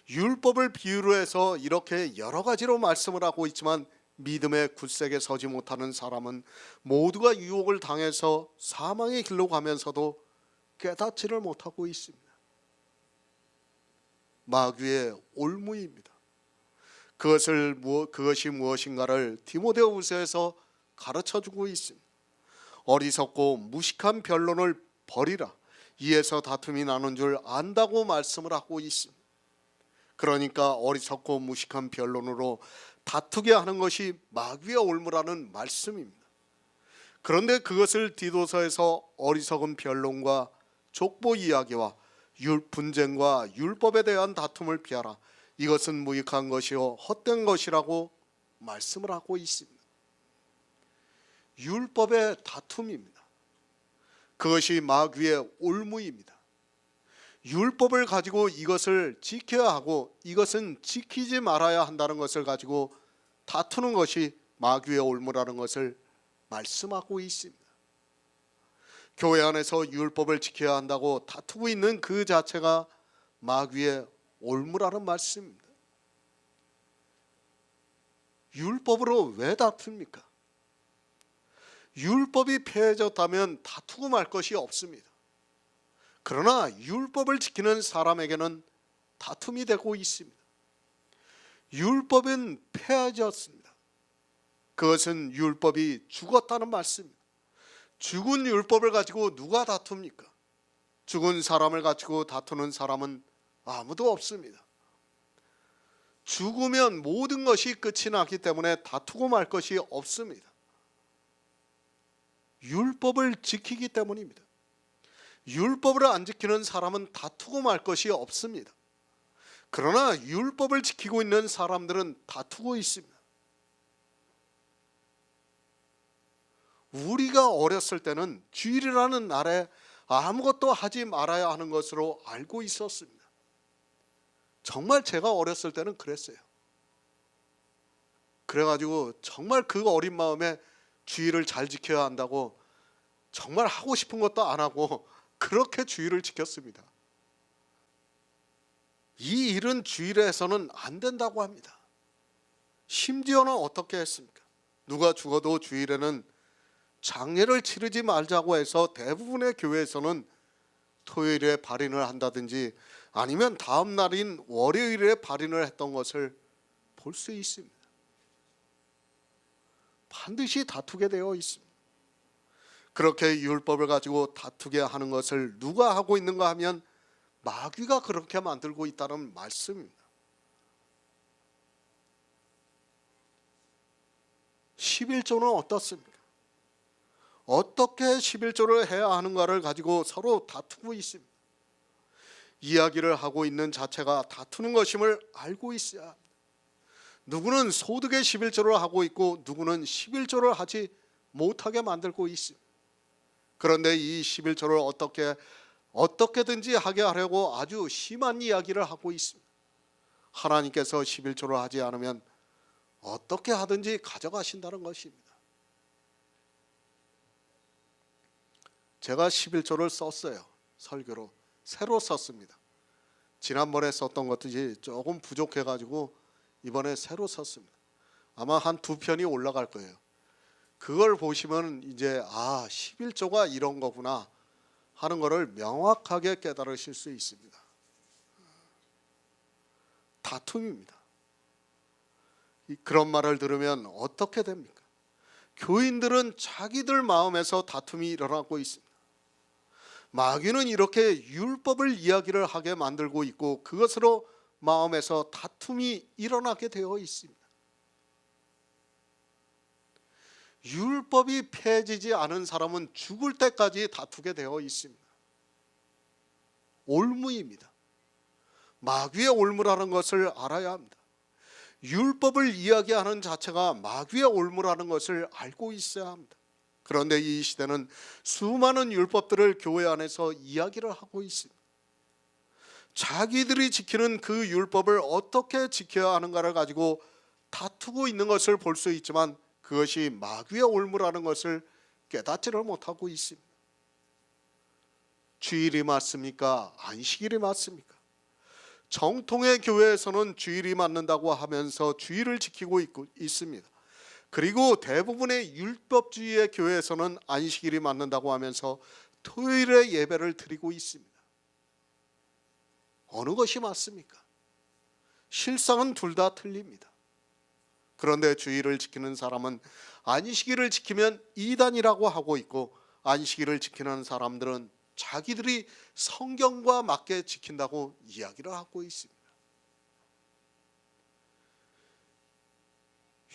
율법을 비유로 해서 이렇게 여러 가지로 말씀을 하고 있지만 믿음의 굳세게 서지 못하는 사람은 모두가 유혹을 당해서 사망의 길로 가면서도 깨닫지를 못하고 있습니다. 마귀의 올무입니다. 그것이 무엇인가를 디모데후서에서 가르쳐주고 있습니다. 어리석고 무식한 변론을 버리라. 이에서 다툼이 나는 줄 안다고 말씀을 하고 있습니다. 그러니까 어리석고 무식한 변론으로 다투게 하는 것이 마귀의 올무라는 말씀입니다. 그런데 그것을 디도서에서 어리석은 변론과 족보 이야기와 분쟁과 율법에 대한 다툼을 피하라. 이것은 무익한 것이요 헛된 것이라고 말씀을 하고 있습니다. 율법의 다툼입니다. 그것이 마귀의 올무입니다. 율법을 가지고 이것을 지켜야 하고 이것은 지키지 말아야 한다는 것을 가지고 다투는 것이 마귀의 올무라는 것을 말씀하고 있습니다. 교회 안에서 율법을 지켜야 한다고 다투고 있는 그 자체가 마귀의 올무라는 말씀입니다. 율법으로 왜 다툽니까? 율법이 폐해졌다면 다투고 말 것이 없습니다. 그러나 율법을 지키는 사람에게는 다툼이 되고 있습니다. 율법은 폐해졌습니다. 그것은 율법이 죽었다는 말씀입니다. 죽은 율법을 가지고 누가 다툽니까? 죽은 사람을 가지고 다투는 사람은 아무도 없습니다. 죽으면 모든 것이 끝이 나기 때문에 다투고 말 것이 없습니다. 율법을 지키기 때문입니다. 율법을 안 지키는 사람은 다투고 말 것이 없습니다. 그러나 율법을 지키고 있는 사람들은 다투고 있습니다. 우리가 어렸을 때는 주일이라는 날에 아무것도 하지 말아야 하는 것으로 알고 있었습니다. 정말 제가 어렸을 때는 그랬어요. 그래가지고 정말 그 어린 마음에 주일을 잘 지켜야 한다고 정말 하고 싶은 것도 안 하고 그렇게 주일을 지켰습니다. 이 일은 주일에서는 안 된다고 합니다. 심지어는 어떻게 했습니까? 누가 죽어도 주일에는 장례를 치르지 말자고 해서 대부분의 교회에서는 토요일에 발인을 한다든지 아니면 다음 날인 월요일에 발인을 했던 것을 볼 수 있습니다. 반드시 다투게 되어 있습니다. 그렇게 율법을 가지고 다투게 하는 것을 누가 하고 있는가 하면 마귀가 그렇게 만들고 있다는 말씀입니다. 11조는 어떻습니까? 어떻게 11조를 해야 하는가를 가지고 서로 다투고 있습니다. 이야기를 하고 있는 자체가 다투는 것임을 알고 있어야 합니다. 누구는 소득의 11조를 하고 있고 누구는 11조를 하지 못하게 만들고 있습니다. 그런데 이 11조를 어떻게든지 하게 하려고 아주 심한 이야기를 하고 있습니다. 하나님께서 11조를 하지 않으면 어떻게 하든지 가져가신다는 것입니다. 제가 11조를 썼어요. 설교로 새로 썼습니다. 지난번에 썼던 것들이 조금 부족해가지고 이번에 새로 썼습니다. 아마 한 2편이 올라갈 거예요. 그걸 보시면 이제 11조가 이런 거구나 하는 것을 명확하게 깨달으실 수 있습니다. 다툼입니다. 그런 말을 들으면 어떻게 됩니까? 교인들은 자기들 마음에서 다툼이 일어나고 있습니다. 마귀는 이렇게 율법을 이야기를 하게 만들고 있고 그것으로 마음에서 다툼이 일어나게 되어 있습니다. 율법이 폐해지지 않은 사람은 죽을 때까지 다투게 되어 있습니다. 올무입니다. 마귀의 올무라는 것을 알아야 합니다. 율법을 이야기하는 자체가 마귀의 올무라는 것을 알고 있어야 합니다. 그런데 이 시대는 수많은 율법들을 교회 안에서 이야기를 하고 있습니다. 자기들이 지키는 그 율법을 어떻게 지켜야 하는가를 가지고 다투고 있는 것을 볼 수 있지만 그것이 마귀의 올무라는 것을 깨닫지를 못하고 있습니다. 주일이 맞습니까? 안식일이 맞습니까? 정통의 교회에서는 주일이 맞는다고 하면서 주일을 지키고 있습니다. 그리고 대부분의 율법주의의 교회에서는 안식일이 맞는다고 하면서 토요일에 예배를 드리고 있습니다. 어느 것이 맞습니까? 실상은 둘 다 틀립니다. 그런데 주일을 지키는 사람은 안식일을 지키면 이단이라고 하고 있고, 안식일을 지키는 사람들은 자기들이 성경과 맞게 지킨다고 이야기를 하고 있습니다.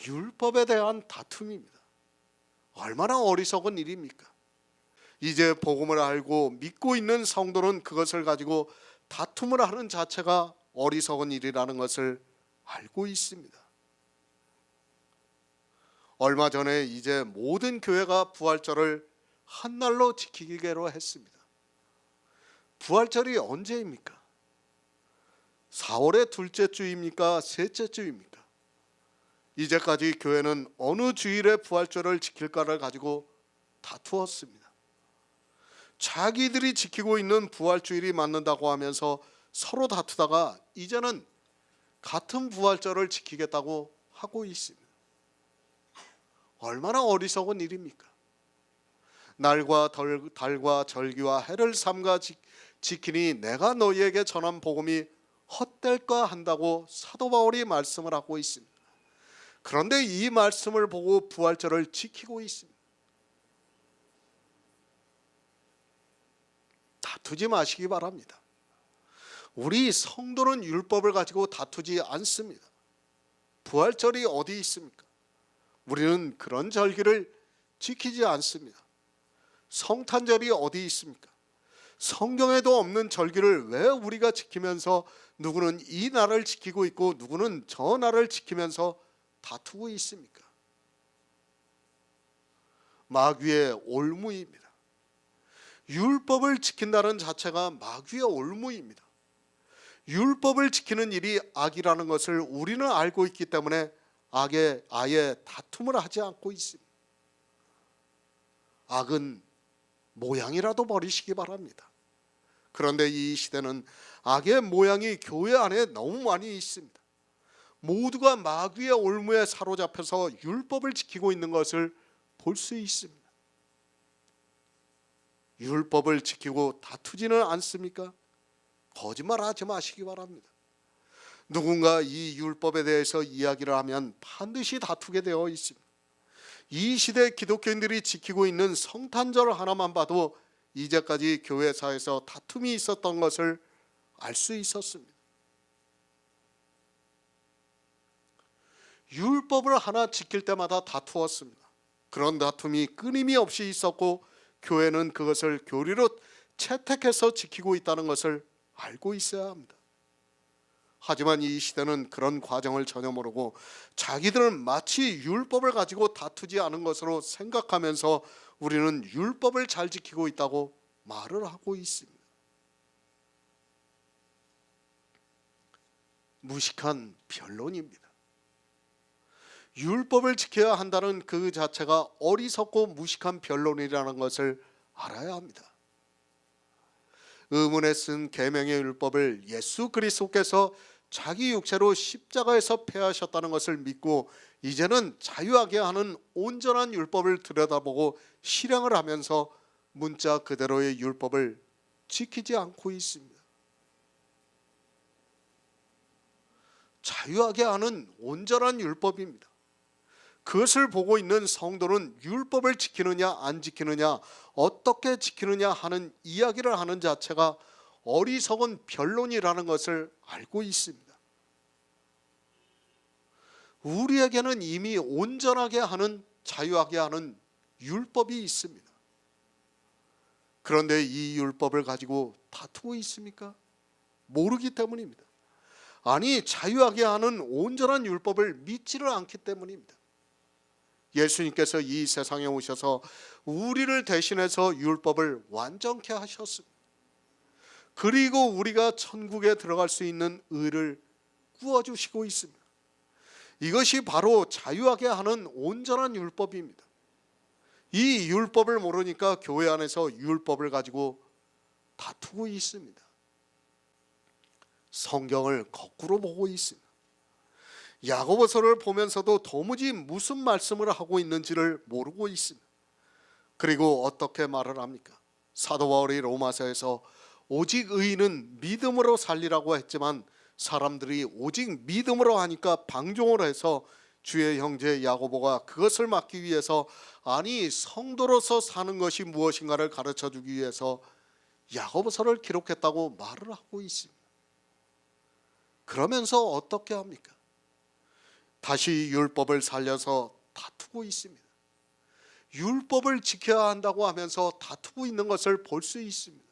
율법에 대한 다툼입니다. 얼마나 어리석은 일입니까? 이제 복음을 알고 믿고 있는 성도는 그것을 가지고 다툼을 하는 자체가 어리석은 일이라는 것을 알고 있습니다. 얼마 전에 이제 모든 교회가 부활절을 한날로 지키기로 했습니다. 부활절이 언제입니까? 4월의 둘째 주입니까? 셋째 주입니까? 이제까지 교회는 어느 주일에 부활절을 지킬까를 가지고 다투었습니다. 자기들이 지키고 있는 부활주일이 맞는다고 하면서 서로 다투다가 이제는 같은 부활절을 지키겠다고 하고 있습니다. 얼마나 어리석은 일입니까? 날과 달과 절기와 해를 삼가 지키니 내가 너희에게 전한 복음이 헛될까 한다고 사도 바울이 말씀을 하고 있습니다. 그런데 이 말씀을 보고 부활절을 지키고 있습니다. 다투지 마시기 바랍니다. 우리 성도는 율법을 가지고 다투지 않습니다. 부활절이 어디 있습니까? 우리는 그런 절기를 지키지 않습니다. 성탄절이 어디 있습니까? 성경에도 없는 절기를 왜 우리가 지키면서 누구는 이 날을 지키고 있고 누구는 저 날을 지키면서 다투고 있습니까? 마귀의 올무입니다. 율법을 지킨다는 자체가 마귀의 올무입니다. 율법을 지키는 일이 악이라는 것을 우리는 알고 있기 때문에 악에 아예 다툼을 하지 않고 있습니다. 악은 모양이라도 버리시기 바랍니다. 그런데 이 시대는 악의 모양이 교회 안에 너무 많이 있습니다. 모두가 마귀의 올무에 사로잡혀서 율법을 지키고 있는 것을 볼 수 있습니다. 율법을 지키고 다투지는 않습니까? 거짓말하지 마시기 바랍니다. 누군가 이 율법에 대해서 이야기를 하면 반드시 다투게 되어 있습니다. 이 시대 기독교인들이 지키고 있는 성탄절 하나만 봐도 이제까지 교회사에서 다툼이 있었던 것을 알 수 있었습니다. 율법을 하나 지킬 때마다 다투었습니다. 그런 다툼이 끊임이 없이 있었고 교회는 그것을 교리로 채택해서 지키고 있다는 것을 알고 있어야 합니다. 하지만 이 시대는 그런 과정을 전혀 모르고 자기들은 마치 율법을 가지고 다투지 않은 것으로 생각하면서 우리는 율법을 잘 지키고 있다고 말을 하고 있습니다. 무식한 변론입니다. 율법을 지켜야 한다는 그 자체가 어리석고 무식한 변론이라는 것을 알아야 합니다. 의문에 쓴 계명의 율법을 예수 그리스도께서 자기 육체로 십자가에서 폐하셨다는 것을 믿고 이제는 자유하게 하는 온전한 율법을 들여다보고 실행을 하면서 문자 그대로의 율법을 지키지 않고 있습니다. 자유하게 하는 온전한 율법입니다. 그것을 보고 있는 성도는 율법을 지키느냐 안 지키느냐 어떻게 지키느냐 하는 이야기를 하는 자체가 어리석은 변론이라는 것을 알고 있습니다. 우리에게는 이미 온전하게 하는 자유하게 하는 율법이 있습니다. 그런데 이 율법을 가지고 다투고 있습니까? 모르기 때문입니다. 아니, 자유하게 하는 온전한 율법을 믿지를 않기 때문입니다. 예수님께서 이 세상에 오셔서 우리를 대신해서 율법을 완전케 하셨습니다. 그리고 우리가 천국에 들어갈 수 있는 의를 구워주시고 있습니다. 이것이 바로 자유하게 하는 온전한 율법입니다. 이 율법을 모르니까 교회 안에서 율법을 가지고 다투고 있습니다. 성경을 거꾸로 보고 있습니다. 야고보서를 보면서도 도무지 무슨 말씀을 하고 있는지를 모르고 있습니다. 그리고 어떻게 말을 합니까? 사도 바울이 로마서에서 오직 의인은 믿음으로 살리라고 했지만 사람들이 오직 믿음으로 하니까 방종을 해서 주의 형제 야고보가 그것을 막기 위해서, 아니 성도로서 사는 것이 무엇인가를 가르쳐 주기 위해서 야고보서를 기록했다고 말을 하고 있습니다. 그러면서 어떻게 합니까? 다시 율법을 살려서 다투고 있습니다. 율법을 지켜야 한다고 하면서 다투고 있는 것을 볼 수 있습니다.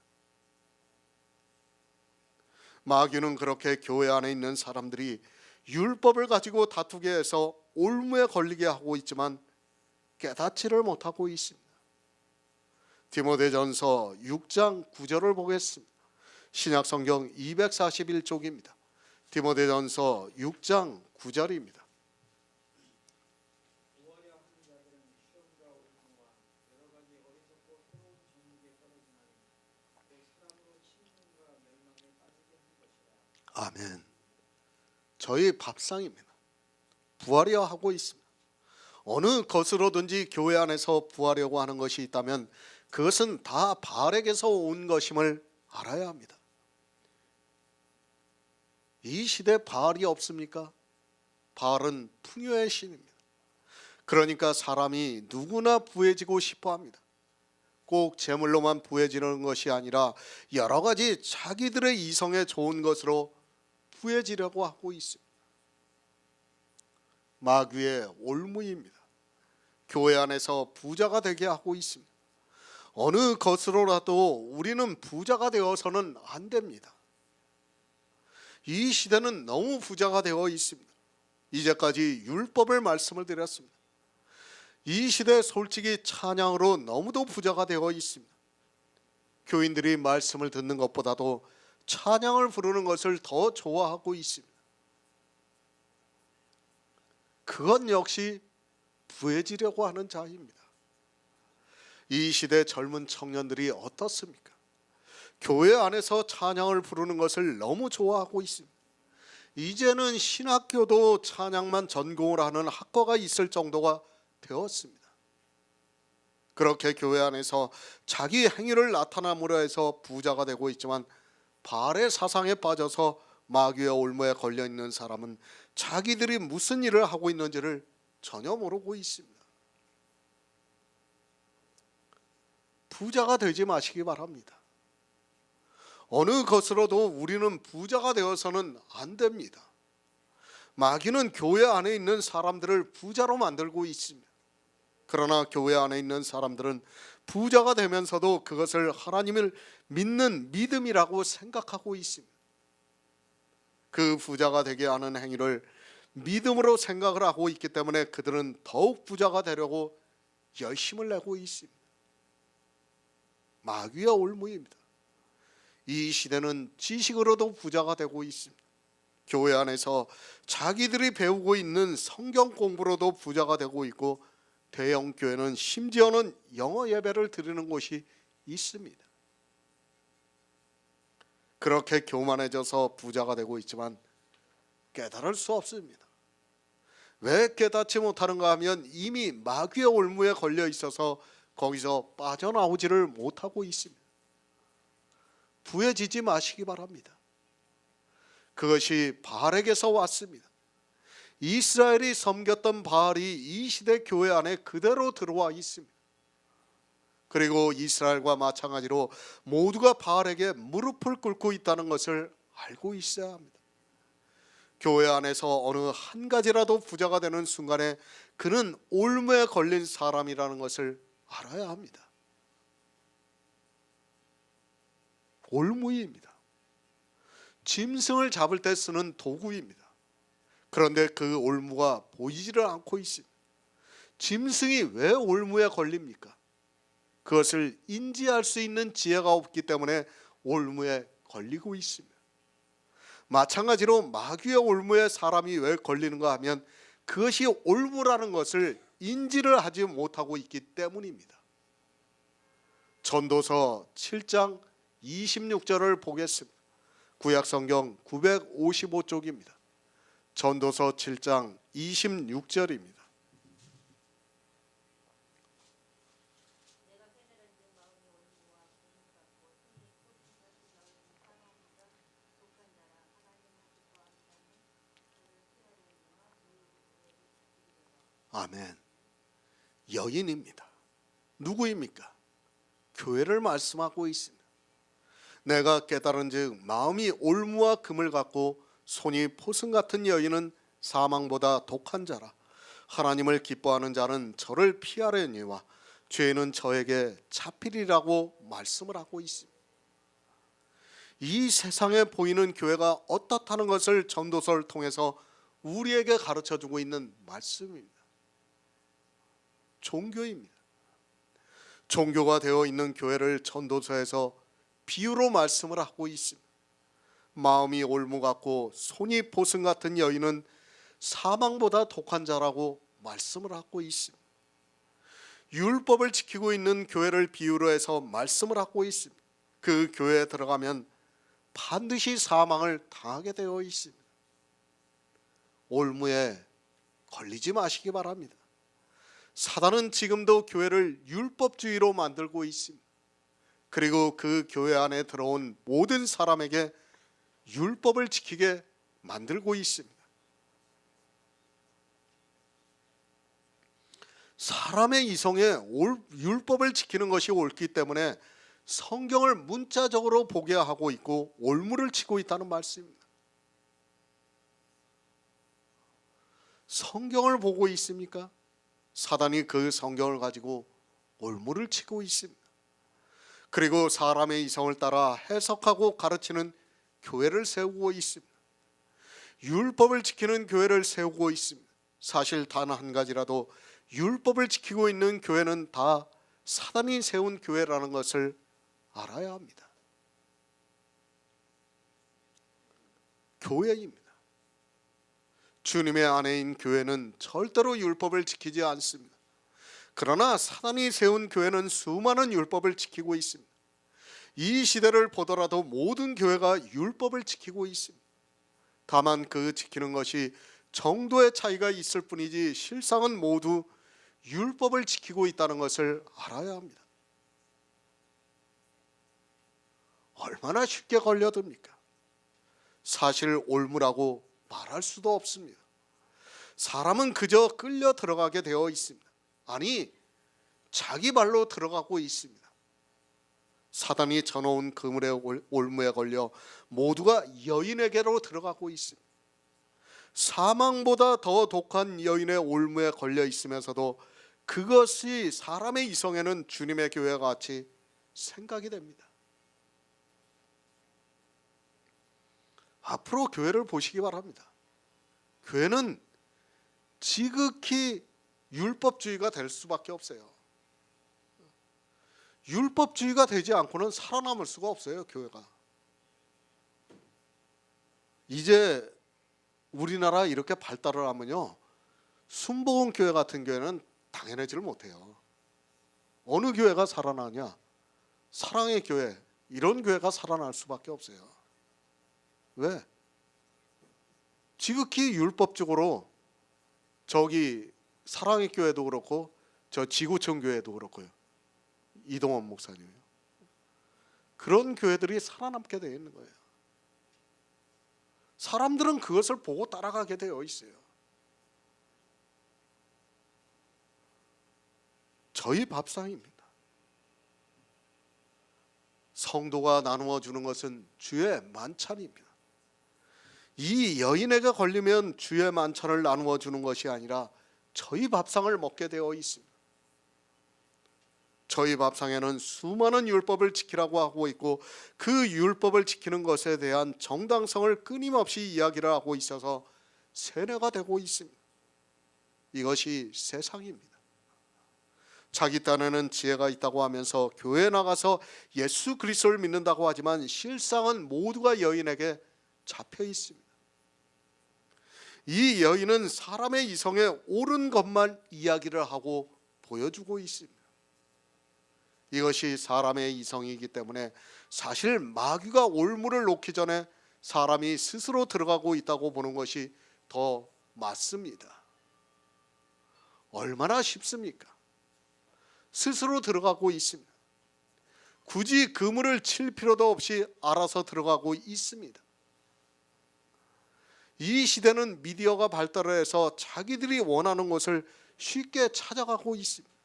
마귀는 그렇게 교회 안에 있는 사람들이 율법을 가지고 다투게 해서 올무에 걸리게 하고 있지만 깨닫지를 못하고 있습니다. 디모데전서 6장 9절을 보겠습니다. 신약성경 241쪽입니다. 디모데전서 6장 9절입니다. 아멘. 저희 밥상입니다. 부하려 하고 있습니다. 어느 것으로든지 교회 안에서 부하려고 하는 것이 있다면 그것은 다 바알에게서 온 것임을 알아야 합니다. 이 시대 바알이 없습니까? 바알은 풍요의 신입니다. 그러니까 사람이 누구나 부해지고 싶어 합니다. 꼭 재물로만 부해지는 것이 아니라 여러 가지 자기들의 이성에 좋은 것으로 부해지려고 하고 있습니다. 마귀의 올무입니다. 교회 안에서 부자가 되게 하고 있습니다. 어느 것으로라도 우리는 부자가 되어서는 안 됩니다. 이 시대는 너무 부자가 되어 있습니다. 이제까지 율법을 말씀을 드렸습니다. 이 시대 솔직히 찬양으로 너무도 부자가 되어 있습니다. 교인들이 말씀을 듣는 것보다도 찬양을 부르는 것을 더 좋아하고 있습니다. 그건 역시 부해지려고 하는 자입니다. 이 시대 젊은 청년들이 어떻습니까? 교회 안에서 찬양을 부르는 것을 너무 좋아하고 있습니다. 이제는 신학교도 찬양만 전공을 하는 학과가 있을 정도가 되었습니다. 그렇게 교회 안에서 자기 행위를 나타남으로 해서 부자가 되고 있지만 바알의 사상에 빠져서 마귀의 올무에 걸려 있는 사람은 자기들이 무슨 일을 하고 있는지를 전혀 모르고 있습니다. 부자가 되지 마시기 바랍니다. 어느 것으로도 우리는 부자가 되어서는 안 됩니다. 마귀는 교회 안에 있는 사람들을 부자로 만들고 있습니다. 그러나 교회 안에 있는 사람들은 부자가 되면서도 그것을 하나님을 믿는 믿음이라고 생각하고 있습니다. 그 부자가 되게 하는 행위를 믿음으로 생각을 하고 있기 때문에 그들은 더욱 부자가 되려고 열심을 내고 있습니다. 마귀의 올무입니다. 이 시대는 지식으로도 부자가 되고 있습니다. 교회 안에서 자기들이 배우고 있는 성경 공부로도 부자가 되고 있고, 대형 교회는 심지어는 영어 예배를 드리는 곳이 있습니다. 그렇게 교만해져서 부자가 되고 있지만 깨달을 수 없습니다. 왜 깨닫지 못하는가 하면 이미 마귀의 올무에 걸려 있어서 거기서 빠져나오지를 못하고 있습니다. 부해지지 마시기 바랍니다. 그것이 바알에게서 왔습니다. 이스라엘이 섬겼던 바알이 이 시대 교회 안에 그대로 들어와 있습니다. 그리고 이스라엘과 마찬가지로 모두가 바알에게 무릎을 꿇고 있다는 것을 알고 있어야 합니다. 교회 안에서 어느 한 가지라도 부자가 되는 순간에 그는 올무에 걸린 사람이라는 것을 알아야 합니다. 올무입니다. 짐승을 잡을 때 쓰는 도구입니다. 그런데 그 올무가 보이지를 않고 있습니다. 짐승이 왜 올무에 걸립니까? 그것을 인지할 수 있는 지혜가 없기 때문에 올무에 걸리고 있습니다. 마찬가지로 마귀의 올무에 사람이 왜 걸리는가 하면 그것이 올무라는 것을 인지를 하지 못하고 있기 때문입니다. 전도서 7장 26절을 보겠습니다. 구약성경 955쪽입니다. 전도서 7장 26절입니다. 아멘. 여인입니다. 누구입니까? 교회를 말씀하고 있습니다. 내가 깨달은즉 마음이 올무와 금을 갖고 손이 포승 같은 여인은 사망보다 독한 자라. 하나님을 기뻐하는 자는 저를 피하려니와 죄는 저에게 잡히리라고 말씀을 하고 있습니다. 이 세상에 보이는 교회가 어떻다는 것을 전도서를 통해서 우리에게 가르쳐주고 있는 말씀입니다. 종교입니다. 종교가 되어 있는 교회를 전도서에서 비유로 말씀을 하고 있습니다. 마음이 올무 같고 손이 보승 같은 여인은 사망보다 독한 자라고 말씀을 하고 있습니다. 율법을 지키고 있는 교회를 비유로 해서 말씀을 하고 있습니다. 그 교회에 들어가면 반드시 사망을 당하게 되어 있습니다. 올무에 걸리지 마시기 바랍니다. 사단은 지금도 교회를 율법주의로 만들고 있습니다. 그리고 그 교회 안에 들어온 모든 사람에게 율법을 지키게 만들고 있습니다. 사람의 이성에 율법을 지키는 것이 옳기 때문에 성경을 문자적으로 보게 하고 있고 올무를 치고 있다는 말씀입니다. 성경을 보고 있습니까? 사단이 그 성경을 가지고 올무를 치고 있습니다. 그리고 사람의 이성을 따라 해석하고 가르치는 교회를 세우고 있습니다. 율법을 지키는 교회를 세우고 있습니다. 사실 단 한 가지라도 율법을 지키고 있는 교회는 다 사단이 세운 교회라는 것을 알아야 합니다. 교회입니다. 주님의 아내인 교회는 절대로 율법을 지키지 않습니다. 그러나 사단이 세운 교회는 수많은 율법을 지키고 있습니다. 이 시대를 보더라도 모든 교회가 율법을 지키고 있습니다. 다만 그 지키는 것이 정도의 차이가 있을 뿐이지 실상은 모두 율법을 지키고 있다는 것을 알아야 합니다. 얼마나 쉽게 걸려듭니까? 사실 올무라고 말할 수도 없습니다. 사람은 그저 끌려 들어가게 되어 있습니다. 아니, 자기 발로 들어가고 있습니다. 사단이 쳐놓은 그물의 올무에 걸려 모두가 여인에게로 들어가고 있습니다. 사망보다 더 독한 여인의 올무에 걸려 있으면서도 그것이 사람의 이성에는 주님의 교회와 같이 생각이 됩니다. 앞으로 교회를 보시기 바랍니다. 교회는 지극히 율법주의가 될 수밖에 없어요. 율법주의가 되지 않고는 살아남을 수가 없어요, 교회가. 이제 우리나라 이렇게 발달을 하면요, 순복음 교회 같은 교회는 당연하지를 못해요. 어느 교회가 살아나냐? 사랑의 교회, 이런 교회가 살아날 수밖에 없어요. 왜? 지극히 율법적으로 저기 사랑의 교회도 그렇고 저 지구촌 교회도 그렇고요. 이동원 목사님이요. 그런 교회들이 살아남게 되어 있는 거예요. 사람들은 그것을 보고 따라가게 되어 있어요. 저희 밥상입니다. 성도가 나누어 주는 것은 주의 만찬입니다. 이 여인에게 걸리면 주의 만찬을 나누어 주는 것이 아니라 저희 밥상을 먹게 되어 있습니다. 저희 밥상에는 수많은 율법을 지키라고 하고 있고 그 율법을 지키는 것에 대한 정당성을 끊임없이 이야기를 하고 있어서 세뇌가 되고 있습니다. 이것이 세상입니다. 자기 딴에는 지혜가 있다고 하면서 교회에 나가서 예수 그리스도를 믿는다고 하지만 실상은 모두가 여인에게 잡혀 있습니다. 이 여인은 사람의 이성에 옳은 것만 이야기를 하고 보여주고 있습니다. 이것이 사람의 이성이기 때문에 사실 마귀가 올무를 놓기 전에 사람이 스스로 들어가고 있다고 보는 것이 더 맞습니다. 얼마나 쉽습니까? 스스로 들어가고 있습니다. 굳이 그물을 칠 필요도 없이 알아서 들어가고 있습니다. 이 시대는 미디어가 발달해서 자기들이 원하는 것을 쉽게 찾아가고 있습니다.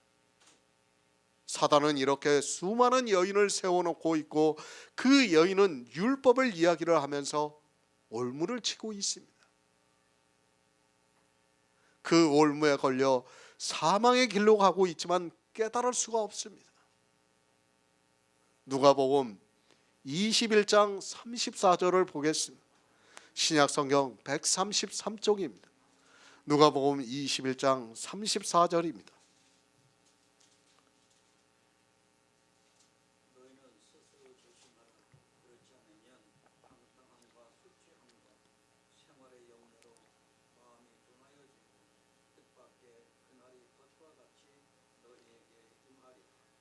사단은 이렇게 수많은 여인을 세워놓고 있고 그 여인은 율법을 이야기를 하면서 올무를 치고 있습니다. 그 올무에 걸려 사망의 길로 가고 있지만 깨달을 수가 없습니다. 누가복음 21장 34절을 보겠습니다. 신약성경 133쪽입니다. 누가복음 21장 34절입니다.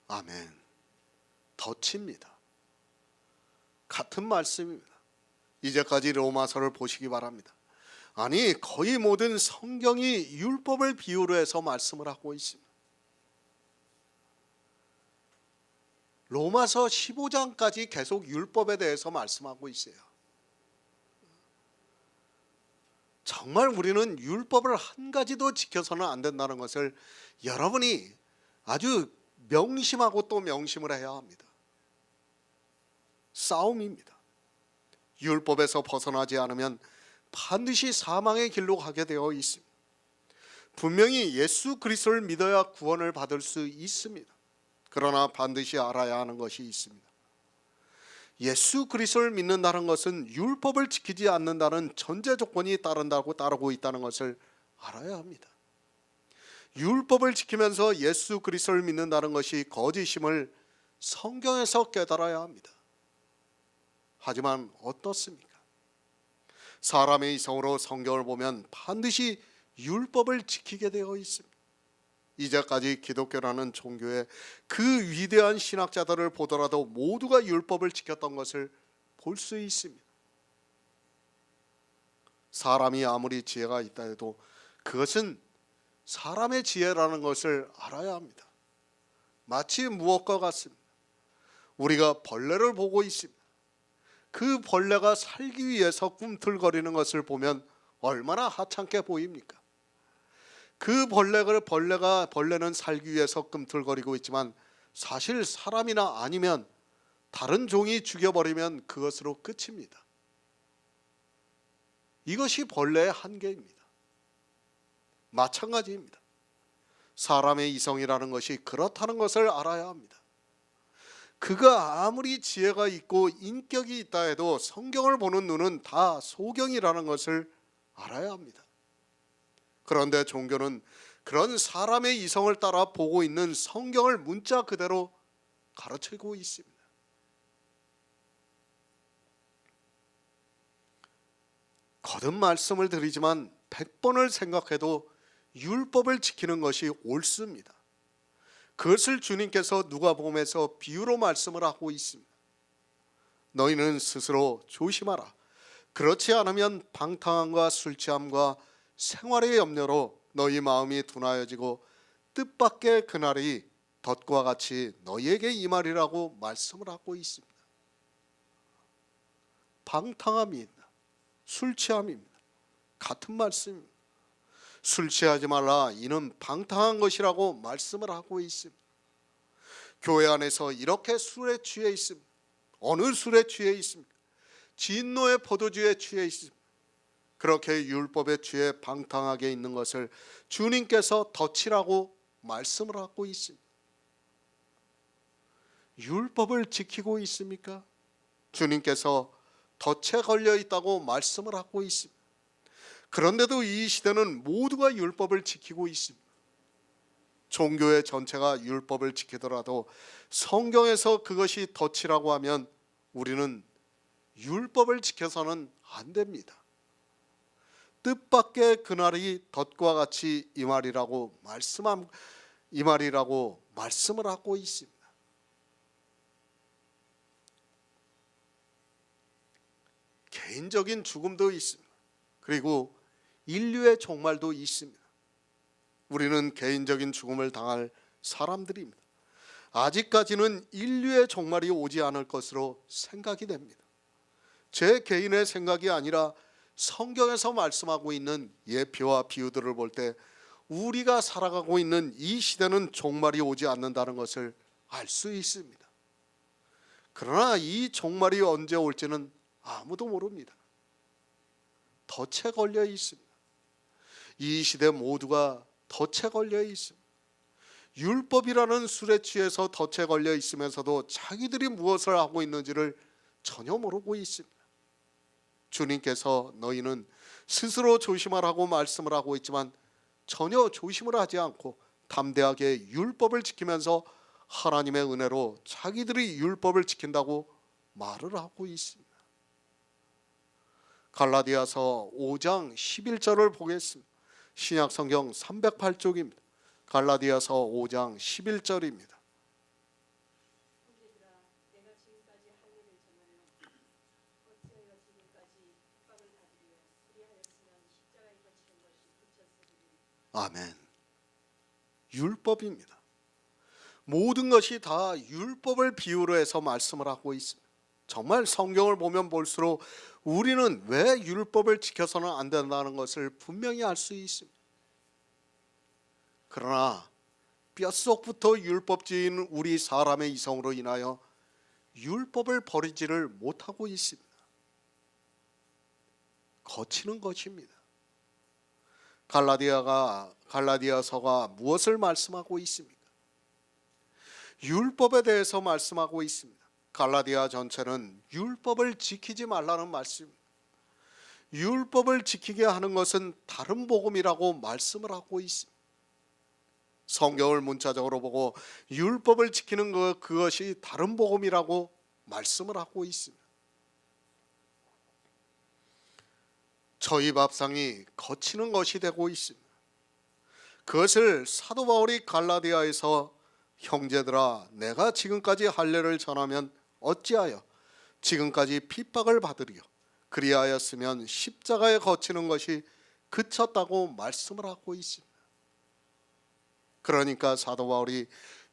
아멘. 덧입니다. 같은 말씀입니다. 이제까지 로마서를 보시기 바랍니다. 아니 거의 모든 성경이 율법을 비유로 해서 말씀을 하고 있습니다. 로마서 15장까지 계속 율법에 대해서 말씀하고 있어요. 정말 우리는 율법을 한 가지도 지켜서는 안 된다는 것을 여러분이 아주 명심하고 또 명심을 해야 합니다. 싸움입니다. 율법에서 벗어나지 않으면 반드시 사망의 길로 가게 되어 있습니다. 분명히 예수 그리스도를 믿어야 구원을 받을 수 있습니다. 그러나 반드시 알아야 하는 것이 있습니다. 예수 그리스도를 믿는다는 것은 율법을 지키지 않는다는 전제 조건이 따르고 있다는 것을 알아야 합니다. 율법을 지키면서 예수 그리스도를 믿는다는 것이 거짓임을 성경에서 깨달아야 합니다. 하지만 어떻습니까? 사람의 이성으로 성경을 보면 반드시 율법을 지키게 되어 있습니다. 이제까지 기독교라는 종교의 그 위대한 신학자들을 보더라도 모두가 율법을 지켰던 것을 볼 수 있습니다. 사람이 아무리 지혜가 있다 해도 그것은 사람의 지혜라는 것을 알아야 합니다. 마치 무엇과 같습니다. 우리가 벌레를 보고 있습니다. 그 벌레가 살기 위해서 꿈틀거리는 것을 보면 얼마나 하찮게 보입니까? 그 벌레는 살기 위해서 꿈틀거리고 있지만 사실 사람이나 아니면 다른 종이 죽여버리면 그것으로 끝입니다. 이것이 벌레의 한계입니다. 마찬가지입니다. 사람의 이성이라는 것이 그렇다는 것을 알아야 합니다. 그가 아무리 지혜가 있고 인격이 있다 해도 성경을 보는 눈은 다 소경이라는 것을 알아야 합니다. 그런데 종교는 그런 사람의 이성을 따라 보고 있는 성경을 문자 그대로 가르치고 있습니다. 거듭 말씀을 드리지만 100번을 생각해도 율법을 지키는 것이 옳습니다. 그것을 주님께서 누가복음에서 비유로 말씀을 하고 있습니다. 너희는 스스로 조심하라. 그렇지 않으면 방탕함과 술 취함과 생활의 염려로 너희 마음이 둔하여지고 뜻밖의 그날이 덫과 같이 너희에게 임하리라고 말씀을 하고 있습니다. 방탕함이 있다. 술 취함입니다. 같은 말씀입니다. 술 취하지 말라. 이는 방탕한 것이라고 말씀을 하고 있습니다. 교회 안에서 이렇게 술에 취해 있습니다. 어느 술에 취해 있습니까? 진노의 포도주에 취해 있습니다. 그렇게 율법의 죄에 방탕하게 있는 것을 주님께서 덧치라고 말씀을 하고 있습니다. 율법을 지키고 있습니까? 주님께서 덫에 걸려 있다고 말씀을 하고 있습니다. 그런데도 이 시대는 모두가 율법을 지키고 있습니다. 종교의 전체가 율법을 지키더라도 성경에서 그것이 덫이라고 하면 우리는 율법을 지켜서는 안 됩니다. 뜻밖의 그날이 덫과 같이 이 말이라고 말씀을 하고 있습니다. 개인적인 죽음도 있습니다. 그리고 인류의 종말도 있습니다. 우리는 개인적인 죽음을 당할 사람들입니다. 아직까지는 인류의 종말이 오지 않을 것으로 생각이 됩니다. 제 개인의 생각이 아니라 성경에서 말씀하고 있는 예표와 비유들을 볼 때 우리가 살아가고 있는 이 시대는 종말이 오지 않는다는 것을 알 수 있습니다. 그러나 이 종말이 언제 올지는 아무도 모릅니다. 덫에 걸려 있습니다. 이 시대 모두가 덫에 걸려 있습니다. 율법이라는 술에 취해서 덫에 걸려 있으면서도 자기들이 무엇을 하고 있는지를 전혀 모르고 있습니다. 주님께서 너희는 스스로 조심하라고 말씀을 하고 있지만 전혀 조심을 하지 않고 담대하게 율법을 지키면서 하나님의 은혜로 자기들이 율법을 지킨다고 말을 하고 있습니다. 갈라디아서 5장 11절을 보겠습니다. 신약성경 308쪽입니다. 갈라디아서 5장 11절입니다. 아멘. 율법입니다. 모든 것이 다 율법을 비유로 해서 말씀을 하고 있습니다. 정말 성경을 보면 볼수록 우리는 왜 율법을 지켜서는 안 된다는 것을 분명히 알 수 있습니다. 그러나 뼛속부터 율법주의인 우리 사람의 이성으로 인하여 율법을 버리지를 못하고 있습니다. 거치는 것입니다. 갈라디아서가 무엇을 말씀하고 있습니까? 율법에 대해서 말씀하고 있습니다. 갈라디아 전체는 율법을 지키지 말라는 말씀입니다. 율법을 지키게 하는 것은 다른 복음이라고 말씀을 하고 있습니다. 성경을 문자적으로 보고 율법을 지키는 그것이 다른 복음이라고 말씀을 하고 있습니다. 저희 밥상이 거치는 것이 되고 있습니다. 그것을 사도 바울이 갈라디아에서 형제들아 내가 지금까지 할례를 전하면 어찌하여 지금까지 핍박을 받으리요 그리하였으면 십자가에 거치는 것이 그쳤다고 말씀을 하고 있습니다. 그러니까 사도 바울이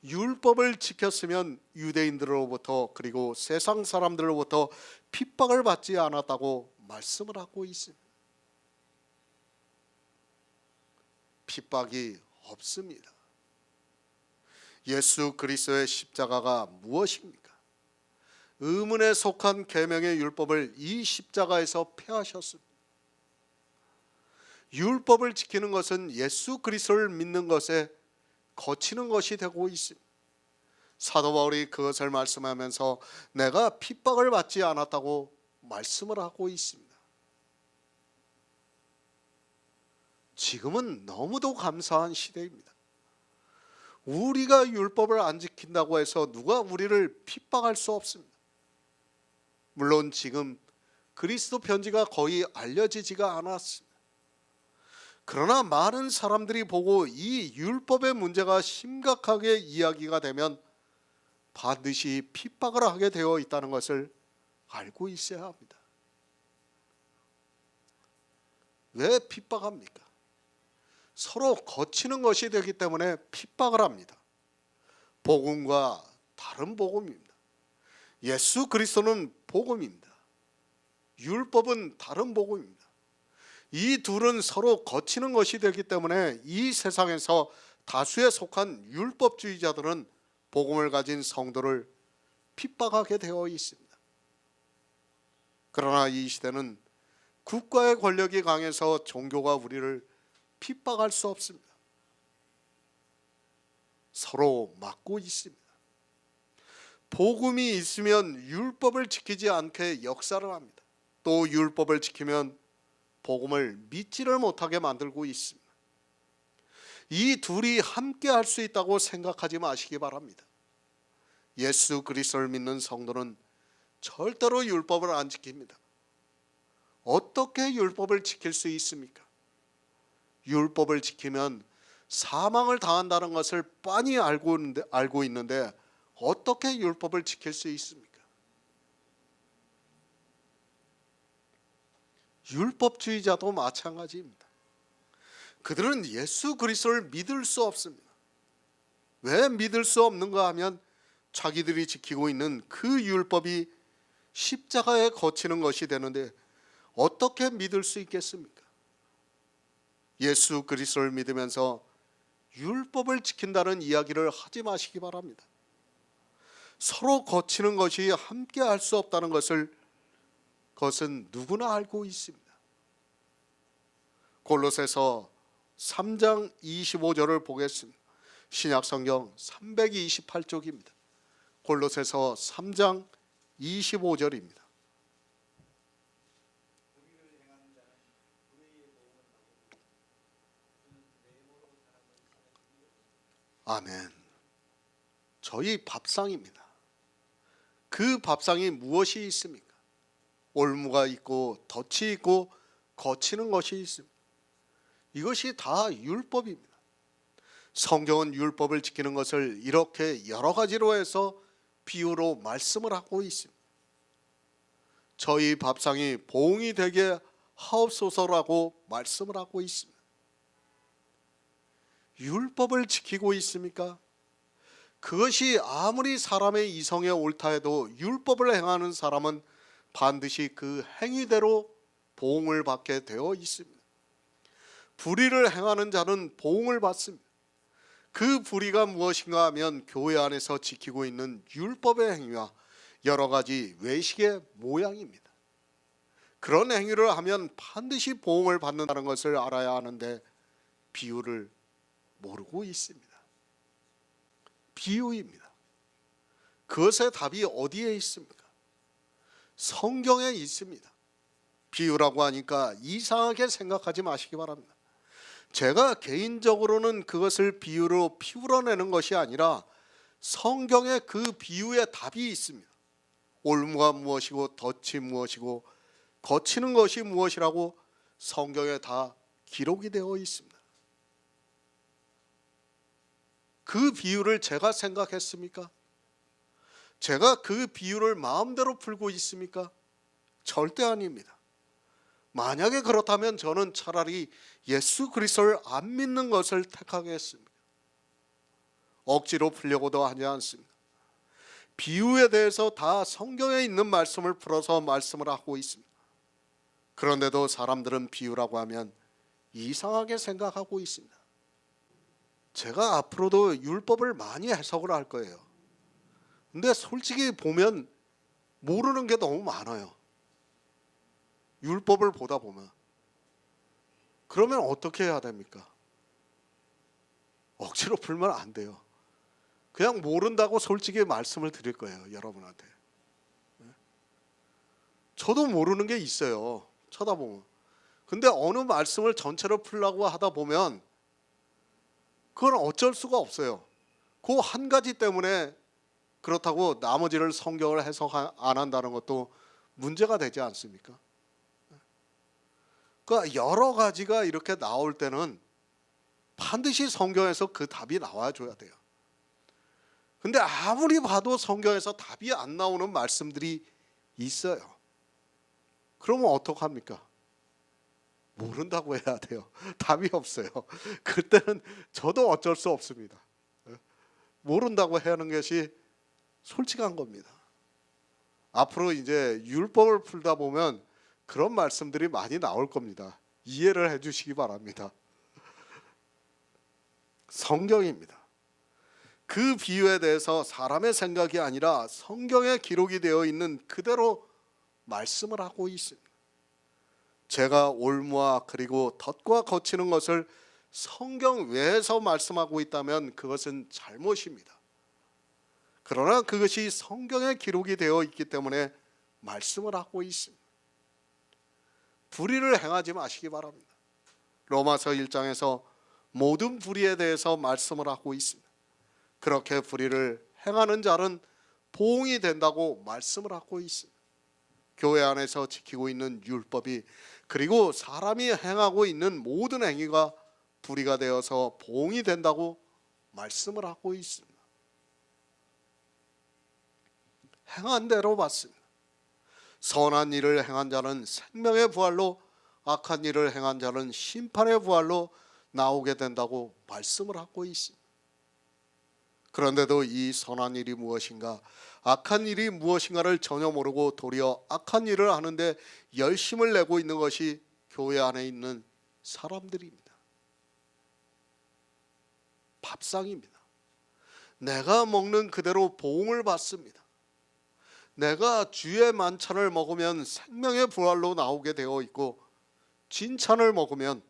율법을 지켰으면 유대인들로부터 그리고 세상 사람들로부터 핍박을 받지 않았다고 말씀을 하고 있습니다. 핍박이 없습니다. 예수 그리스도의 십자가가 무엇입니까? 의문에 속한 계명의 율법을 이 십자가에서 폐하셨습니다. 율법을 지키는 것은 예수 그리스도를 믿는 것에 거치는 것이 되고 있습니다. 사도 바울이 그것을 말씀하면서 내가 핍박을 받지 않았다고 말씀을 하고 있습니다. 지금은 너무도 감사한 시대입니다. 우리가 율법을 안 지킨다고 해서 누가 우리를 핍박할 수 없습니다. 물론 지금 그리스도 편지가 거의 알려지지가 않았습니다. 그러나 많은 사람들이 보고 이 율법의 문제가 심각하게 이야기가 되면 반드시 핍박을 하게 되어 있다는 것을 알고 있어야 합니다. 왜 핍박합니까? 서로 거치는 것이 되기 때문에 핍박을 합니다. 복음과 다른 복음입니다. 예수 그리스도는 복음입니다. 율법은 다른 복음입니다. 이 둘은 서로 거치는 것이 되기 때문에 이 세상에서 다수에 속한 율법주의자들은 복음을 가진 성도를 핍박하게 되어 있습니다. 그러나 이 시대는 국가의 권력이 강해서 종교가 우리를 핍박할 수 없습니다. 서로 막고 있습니다. 복음이 있으면 율법을 지키지 않게 역사를 합니다. 또 율법을 지키면 복음을 믿지를 못하게 만들고 있습니다. 이 둘이 함께 할 수 있다고 생각하지 마시기 바랍니다. 예수 그리스도를 믿는 성도는 절대로 율법을 안 지킵니다. 어떻게 율법을 지킬 수 있습니까? 율법을 지키면 사망을 당한다는 것을 빤히 알고 있는데 어떻게 율법을 지킬 수 있습니까? 율법주의자도 마찬가지입니다. 그들은 예수 그리스도를 믿을 수 없습니다. 왜 믿을 수 없는가 하면 자기들이 지키고 있는 그 율법이 십자가에 거치는 것이 되는데 어떻게 믿을 수 있겠습니까? 예수 그리스도를 믿으면서 율법을 지킨다는 이야기를 하지 마시기 바랍니다. 서로 거치는 것이 함께 할 수 없다는 그것은 누구나 알고 있습니다. 골로새서 3장 25절을 보겠습니다. 신약성경 328쪽입니다. 골로새서 3장 25절입니다. 아멘. 저희 밥상입니다. 그 밥상이 무엇이 있습니까? 올무가 있고 덫이 있고 거치는 것이 있습니다. 이것이 다 율법입니다. 성경은 율법을 지키는 것을 이렇게 여러 가지로 해서 비유로 말씀을 하고 있습니다. 저희 밥상이 보응이 되게 하옵소서라고 말씀을 하고 있습니다. 율법을 지키고 있습니까? 그것이 아무리 사람의 이성에 옳다 해도 율법을 행하는 사람은 반드시 그 행위대로 보응을 받게 되어 있습니다. 불의를 행하는 자는 보응을 받습니다. 그 불의가 무엇인가 하면 교회 안에서 지키고 있는 율법의 행위와 여러 가지 외식의 모양입니다. 그런 행위를 하면 반드시 보응을 받는다는 것을 알아야 하는데 비유를 모르고 있습니다. 비유입니다. 그것의 답이 어디에 있습니까? 성경에 있습니다. 비유라고 하니까 이상하게 생각하지 마시기 바랍니다. 제가 개인적으로는 그것을 비유로 피울어내는 것이 아니라 성경에 그 비유의 답이 있습니다. 올무가 무엇이고 덫이 무엇이고 거치는 것이 무엇이라고 성경에 다 기록이 되어 있습니다. 그 비유를 제가 생각했습니까? 제가 그 비유를 마음대로 풀고 있습니까? 절대 아닙니다. 만약에 그렇다면 저는 차라리 예수 그리스도를 안 믿는 것을 택하겠습니다. 억지로 풀려고도 하지 않습니다. 비유에 대해서 다 성경에 있는 말씀을 풀어서 말씀을 하고 있습니다. 그런데도 사람들은 비유라고 하면 이상하게 생각하고 있습니다. 제가 앞으로도 율법을 많이 해석을 할 거예요. 근데 솔직히 보면 모르는 게 너무 많아요. 율법을 보다 보면. 그러면 어떻게 해야 됩니까? 억지로 풀면 안 돼요. 그냥 모른다고 솔직히 말씀을 드릴 거예요, 여러분한테. 저도 모르는 게 있어요, 쳐다보면. 근데 어느 말씀을 전체로 풀려고 하다 보면 그건 어쩔 수가 없어요. 그 한 가지 때문에 그렇다고 나머지를 성경을 해석 안 한다는 것도 문제가 되지 않습니까? 그러니까 여러 가지가 이렇게 나올 때는 반드시 성경에서 그 답이 나와줘야 돼요. 근데 아무리 봐도 성경에서 답이 안 나오는 말씀들이 있어요. 그러면 어떡합니까? 모른다고 해야 돼요. 답이 없어요. 그때는 저도 어쩔 수 없습니다. 모른다고 하는 것이 솔직한 겁니다. 앞으로 이제 율법을 풀다 보면 그런 말씀들이 많이 나올 겁니다. 이해를 해주시기 바랍니다. 성경입니다. 그 비유에 대해서 사람의 생각이 아니라 성경에 기록이 되어 있는 그대로 말씀을 하고 있습니다. 죄가 올무와 그리고 덫과 거치는 것을 성경 외에서 말씀하고 있다면 그것은 잘못입니다. 그러나 그것이 성경에 기록이 되어 있기 때문에 말씀을 하고 있습니다. 불의를 행하지 마시기 바랍니다. 로마서 1장에서 모든 불의에 대해서 말씀을 하고 있습니다. 그렇게 불의를 행하는 자는 보응이 된다고 말씀을 하고 있습니다. 교회 안에서 지키고 있는 율법이 그리고 사람이 행하고 있는 모든 행위가 불의가 되어서 보응이 된다고 말씀을 하고 있습니다. 행한 대로 받습니다. 선한 일을 행한 자는 생명의 부활로, 악한 일을 행한 자는 심판의 부활로 나오게 된다고 말씀을 하고 있습니다. 그런데도 이 선한 일이 무엇인가, 악한 일이 무엇인가를 전혀 모르고 도리어 악한 일을 하는데 열심을 내고 있는 것이 교회 안에 있는 사람들입니다. 밥상입니다. 내가 먹는 그대로 보응을 받습니다. 내가 주의 만찬을 먹으면 생명의 부활로 나오게 되어 있고 진찬을 먹으면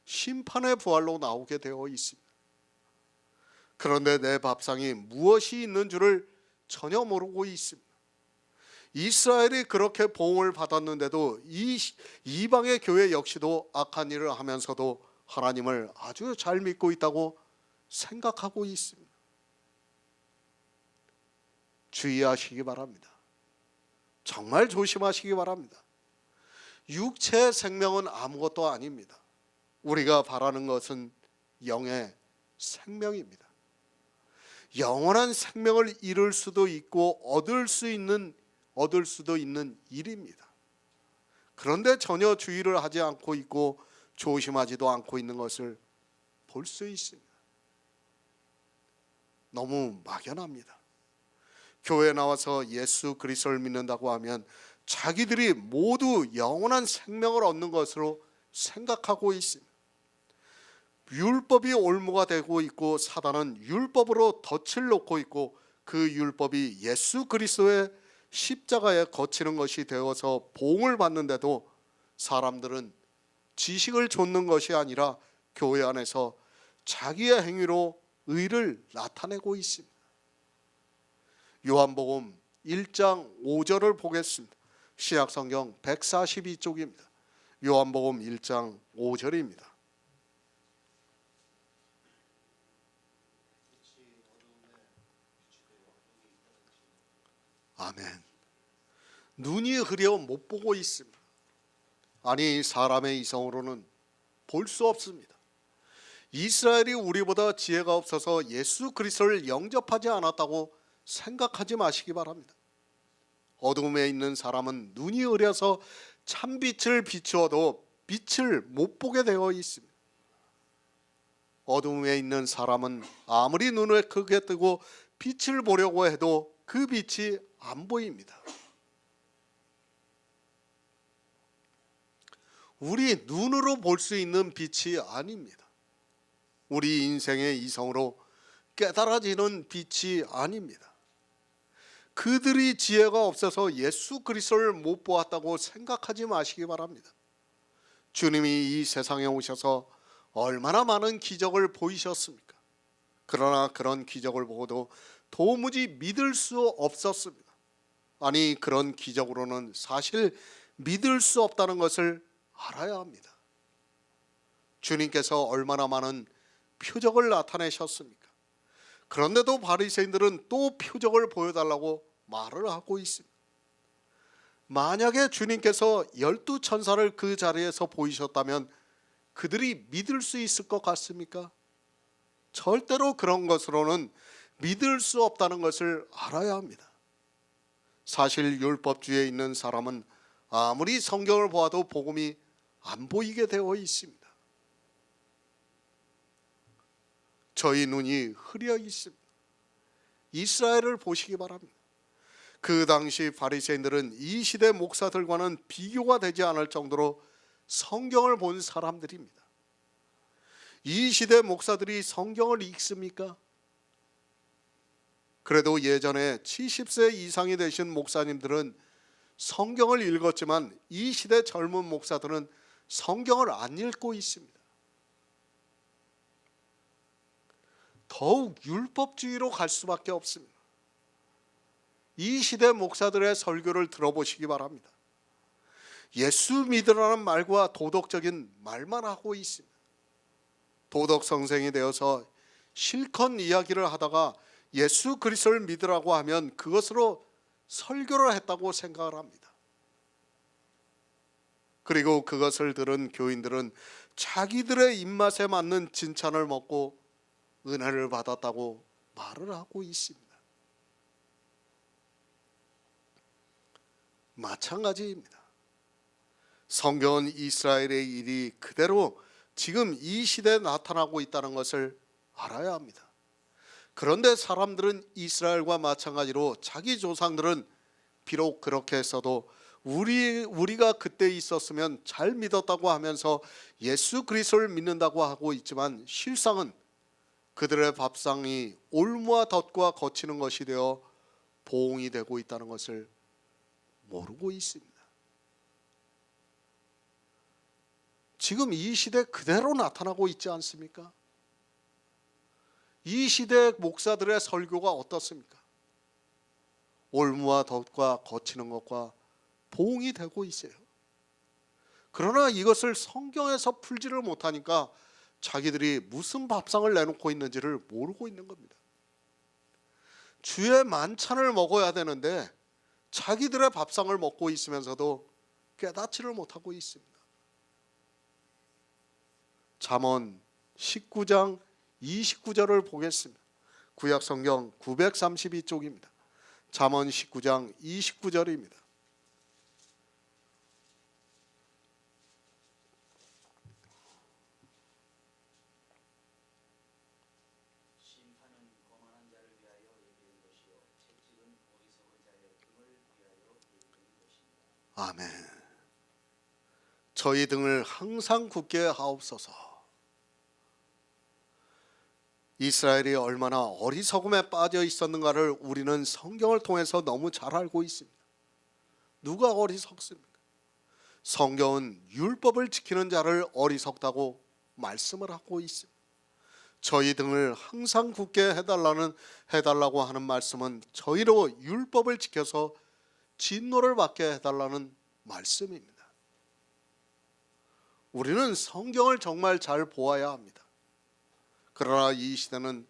심판의 부활로 나오게 되어 있습니다. 그런데 내 밥상이 무엇이 있는 줄을 전혀 모르고 있습니다. 이스라엘이 그렇게 보응을 받았는데도 이 이방의 교회 역시도 악한 일을 하면서도 하나님을 아주 잘 믿고 있다고 생각하고 있습니다. 주의하시기 바랍니다. 정말 조심하시기 바랍니다. 육체의 생명은 아무것도 아닙니다. 우리가 바라는 것은 영의 생명입니다. 영원한 생명을 이룰 수도 있고 얻을 수도 있는 일입니다. 그런데 전혀 주의를 하지 않고 있고 조심하지도 않고 있는 것을 볼 수 있습니다. 너무 막연합니다. 교회에 나와서 예수 그리스도를 믿는다고 하면 자기들이 모두 영원한 생명을 얻는 것으로 생각하고 있습니다. 율법이 올무가 되고 있고 사단은 율법으로 덫을 놓고 있고 그 율법이 예수 그리스도의 십자가에 거치는 것이 되어서 보응을 받는데도 사람들은 지식을 좇는 것이 아니라 교회 안에서 자기의 행위로 의를 나타내고 있습니다. 요한복음 1장 5절을 보겠습니다. 신약성경 142쪽입니다. 요한복음 1장 5절입니다. 아멘. 눈이 흐려 못 보고 있습니다. 아니, 사람의 이성으로는 볼 수 없습니다. 이스라엘이 우리보다 지혜가 없어서 예수 그리스도를 영접하지 않았다고 생각하지 마시기 바랍니다. 어둠에 있는 사람은 눈이 흐려서 참빛을 비추어도 빛을 못 보게 되어 있습니다. 어둠에 있는 사람은 아무리 눈을 크게 뜨고 빛을 보려고 해도 그 빛이 안 보입니다. 우리 눈으로 볼 수 있는 빛이 아닙니다. 우리 인생의 이성으로 깨달아지는 빛이 아닙니다. 그들이 지혜가 없어서 예수 그리스도를 못 보았다고 생각하지 마시기 바랍니다. 주님이 이 세상에 오셔서 얼마나 많은 기적을 보이셨습니까? 그러나 그런 기적을 보고도 도무지 믿을 수 없었습니다. 아니, 그런 기적으로는 사실 믿을 수 없다는 것을 알아야 합니다. 주님께서 얼마나 많은 표적을 나타내셨습니까? 그런데도 바리새인들은 또 표적을 보여달라고 말을 하고 있습니다. 만약에 주님께서 12천사를 그 자리에서 보이셨다면 그들이 믿을 수 있을 것 같습니까? 절대로 그런 것으로는 믿을 수 없다는 것을 알아야 합니다. 사실 율법주의에 있는 사람은 아무리 성경을 보아도 복음이 안 보이게 되어 있습니다. 저희 눈이 흐려 있습니다. 이스라엘을 보시기 바랍니다. 그 당시 바리새인들은 이 시대 목사들과는 비교가 되지 않을 정도로 성경을 본 사람들입니다. 이 시대 목사들이 성경을 읽습니까? 그래도 예전에 70세 이상이 되신 목사님들은 성경을 읽었지만 이 시대 젊은 목사들은 성경을 안 읽고 있습니다. 더욱 율법주의로 갈 수밖에 없습니다. 이 시대 목사들의 설교를 들어보시기 바랍니다. 예수 믿으라는 말과 도덕적인 말만 하고 있습니다. 도덕 선생이 되어서 실컷 이야기를 하다가 예수 그리스도를 믿으라고 하면 그것으로 설교를 했다고 생각을 합니다. 그리고 그것을 들은 교인들은 자기들의 입맛에 맞는 칭찬을 먹고 은혜를 받았다고 말을 하고 있습니다. 마찬가지입니다. 성경은 이스라엘의 일이 그대로 지금 이 시대에 나타나고 있다는 것을 알아야 합니다. 그런데 사람들은 이스라엘과 마찬가지로 자기 조상들은 비록 그렇게 했어도 우리가 그때 있었으면 잘 믿었다고 하면서 예수 그리스도를 믿는다고 하고 있지만 실상은 그들의 밥상이 올무와 덫과 거치는 것이 되어 보응이 되고 있다는 것을 모르고 있습니다. 지금 이 시대 그대로 나타나고 있지 않습니까? 이 시대 목사들의 설교가 어떻습니까? 올무와 덫과 거치는 것과 보응이 되고 있어요. 그러나 이것을 성경에서 풀지를 못하니까 자기들이 무슨 밥상을 내놓고 있는지를 모르고 있는 겁니다. 주의 만찬을 먹어야 되는데 자기들의 밥상을 먹고 있으면서도 깨닫지를 못하고 있습니다. 잠언 19장 29절을 보겠습니다. 구약 성경 932쪽입니다. 잠언 19장 29절입니다. 아멘. 저희 등을 항상 굳게 하옵소서. 이스라엘이 얼마나 어리석음에 빠져 있었는가를 우리는 성경을 통해서 너무 잘 알고 있습니다. 누가 어리석습니까? 성경은 율법을 지키는 자를 어리석다고 말씀을 하고 있습니다. 저희 등을 항상 굳게 해달라고 하는 말씀은 저희로 율법을 지켜서 진노를 받게 해달라는 말씀입니다. 우리는 성경을 정말 잘 보아야 합니다. 그러나 이 시대는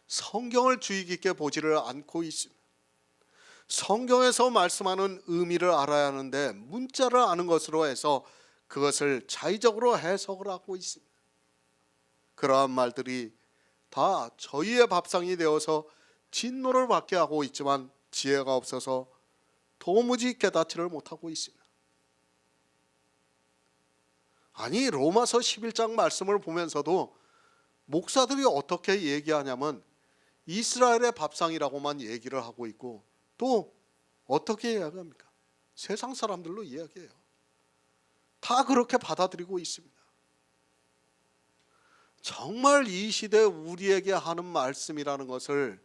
성경을 주의 깊게 보지를 않고 있습니다. 성경에서 말씀하는 의미를 알아야 하는데 문자를 아는 것으로 해서 그것을 자의적으로 해석을 하고 있습니다. 그러한 말들이 다 저희의 밥상이 되어서 진노를 받게 하고 있지만 지혜가 없어서 도무지 깨닫지를 못하고 있습니다. 아니 로마서 11장 말씀을 보면서도 목사들이 어떻게 얘기하냐면 이스라엘의 밥상이라고만 얘기를 하고 있고 또 어떻게 이야기합니까? 세상 사람들로 이야기해요. 다 그렇게 받아들이고 있습니다. 정말 이 시대 우리에게 하는 말씀이라는 것을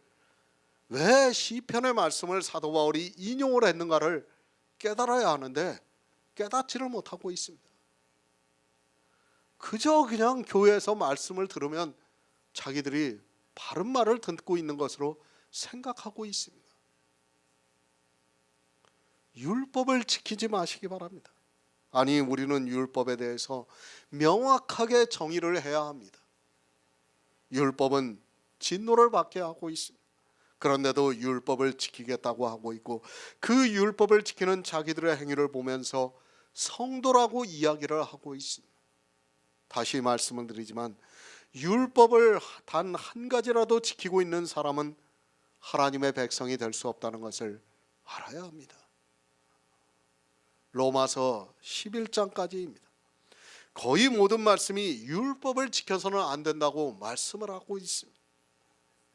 왜 시편의 말씀을 사도 바울이 인용을 했는가를 깨달아야 하는데 깨닫지를 못하고 있습니다. 그저 그냥 교회에서 말씀을 들으면 자기들이 바른 말을 듣고 있는 것으로 생각하고 있습니다. 율법을 지키지 마시기 바랍니다. 아니 우리는 율법에 대해서 명확하게 정의를 해야 합니다. 율법은 진노를 받게 하고 있습니다. 그런데도 율법을 지키겠다고 하고 있고 그 율법을 지키는 자기들의 행위를 보면서 성도라고 이야기를 하고 있습니다. 다시 말씀을 드리지만 율법을 단 한 가지라도 지키고 있는 사람은 하나님의 백성이 될 수 없다는 것을 알아야 합니다. 로마서 11장까지입니다. 거의 모든 말씀이 율법을 지켜서는 안 된다고 말씀을 하고 있습니다.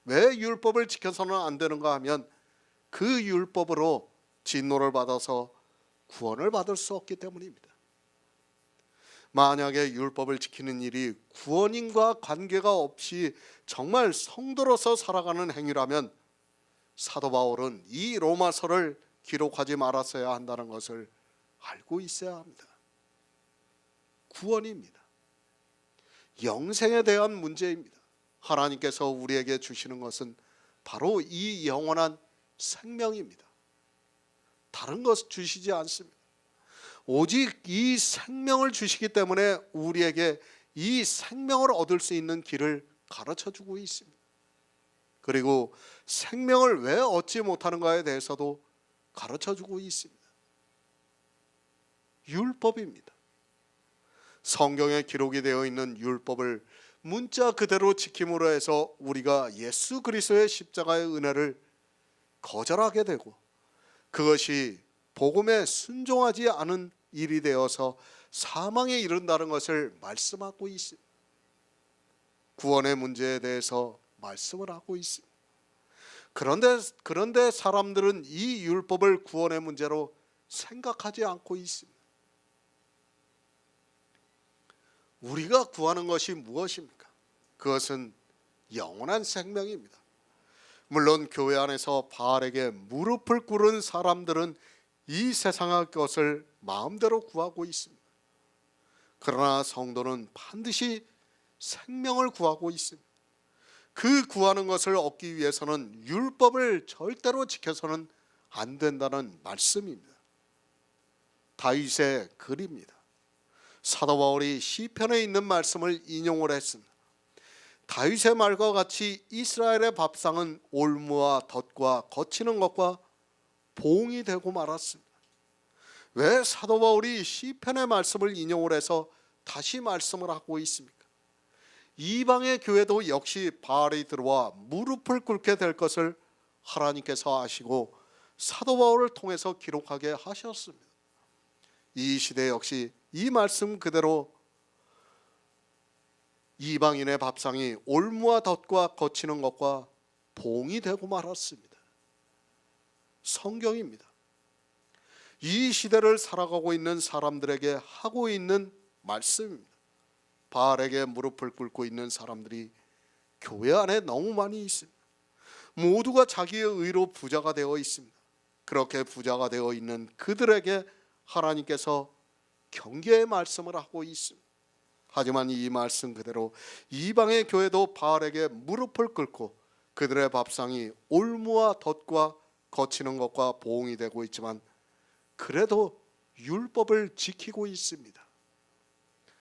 왜 율법을 지켜서는 안 되는가 하면 그 율법으로 진노를 받아서 구원을 받을 수 없기 때문입니다. 만약에 율법을 지키는 일이 구원인과 관계가 없이 정말 성도로서 살아가는 행위라면 사도 바울은 이 로마서를 기록하지 말았어야 한다는 것을 알고 있어야 합니다. 구원입니다. 영생에 대한 문제입니다. 하나님께서 우리에게 주시는 것은 바로 이 영원한 생명입니다. 다른 것 주시지 않습니다. 오직 이 생명을 주시기 때문에 우리에게 이 생명을 얻을 수 있는 길을 가르쳐 주고 있습니다. 그리고 생명을 왜 얻지 못하는가에 대해서도 가르쳐 주고 있습니다. 율법입니다. 성경에 기록이 되어 있는 율법을 문자 그대로 지킴으로 해서 우리가 예수 그리스도의 십자가의 은혜를 거절하게 되고 그것이 복음에 순종하지 않은 일이 되어서 사망에 이른다는 것을 말씀하고 있습니다. 구원의 문제에 대해서 말씀을 하고 있습니다. 그런데 사람들은 이 율법을 구원의 문제로 생각하지 않고 있습니다. 우리가 구하는 것이 무엇입니까? 그것은 영원한 생명입니다. 물론 교회 안에서 바알에게 무릎을 꿇은 사람들은 이 세상의 것을 마음대로 구하고 있습니다. 그러나 성도는 반드시 생명을 구하고 있습니다. 그 구하는 것을 얻기 위해서는 율법을 절대로 지켜서는 안 된다는 말씀입니다. 다윗의 글입니다. 사도 바울이 시편에 있는 말씀을 인용을 했습니다. 다윗의 말과 같이 이스라엘의 밥상은 올무와 덫과 거치는 것과 봉이 되고 말았습니다. 왜 사도 바울이 시편의 말씀을 인용을 해서 다시 말씀을 하고 있습니까? 이방의 교회도 역시 바알이 들어와 무릎을 꿇게 될 것을 하나님께서 아시고 사도 바울을 통해서 기록하게 하셨습니다. 이 시대 역시 이 말씀 그대로 이방인의 밥상이 올무와 덫과 거치는 것과 봉이 되고 말았습니다. 성경입니다. 이 시대를 살아가고 있는 사람들에게 하고 있는 말씀입니다. 바알에게 무릎을 꿇고 있는 사람들이 교회 안에 너무 많이 있습니다. 모두가 자기의 의로 부자가 되어 있습니다. 그렇게 부자가 되어 있는 그들에게 하나님께서 경계의 말씀을 하고 있습니다. 하지만 이 말씀 그대로 이방의 교회도 바알에게 무릎을 꿇고 그들의 밥상이 올무와 덫과 거치는 것과 보응이 되고 있지만 그래도 율법을 지키고 있습니다.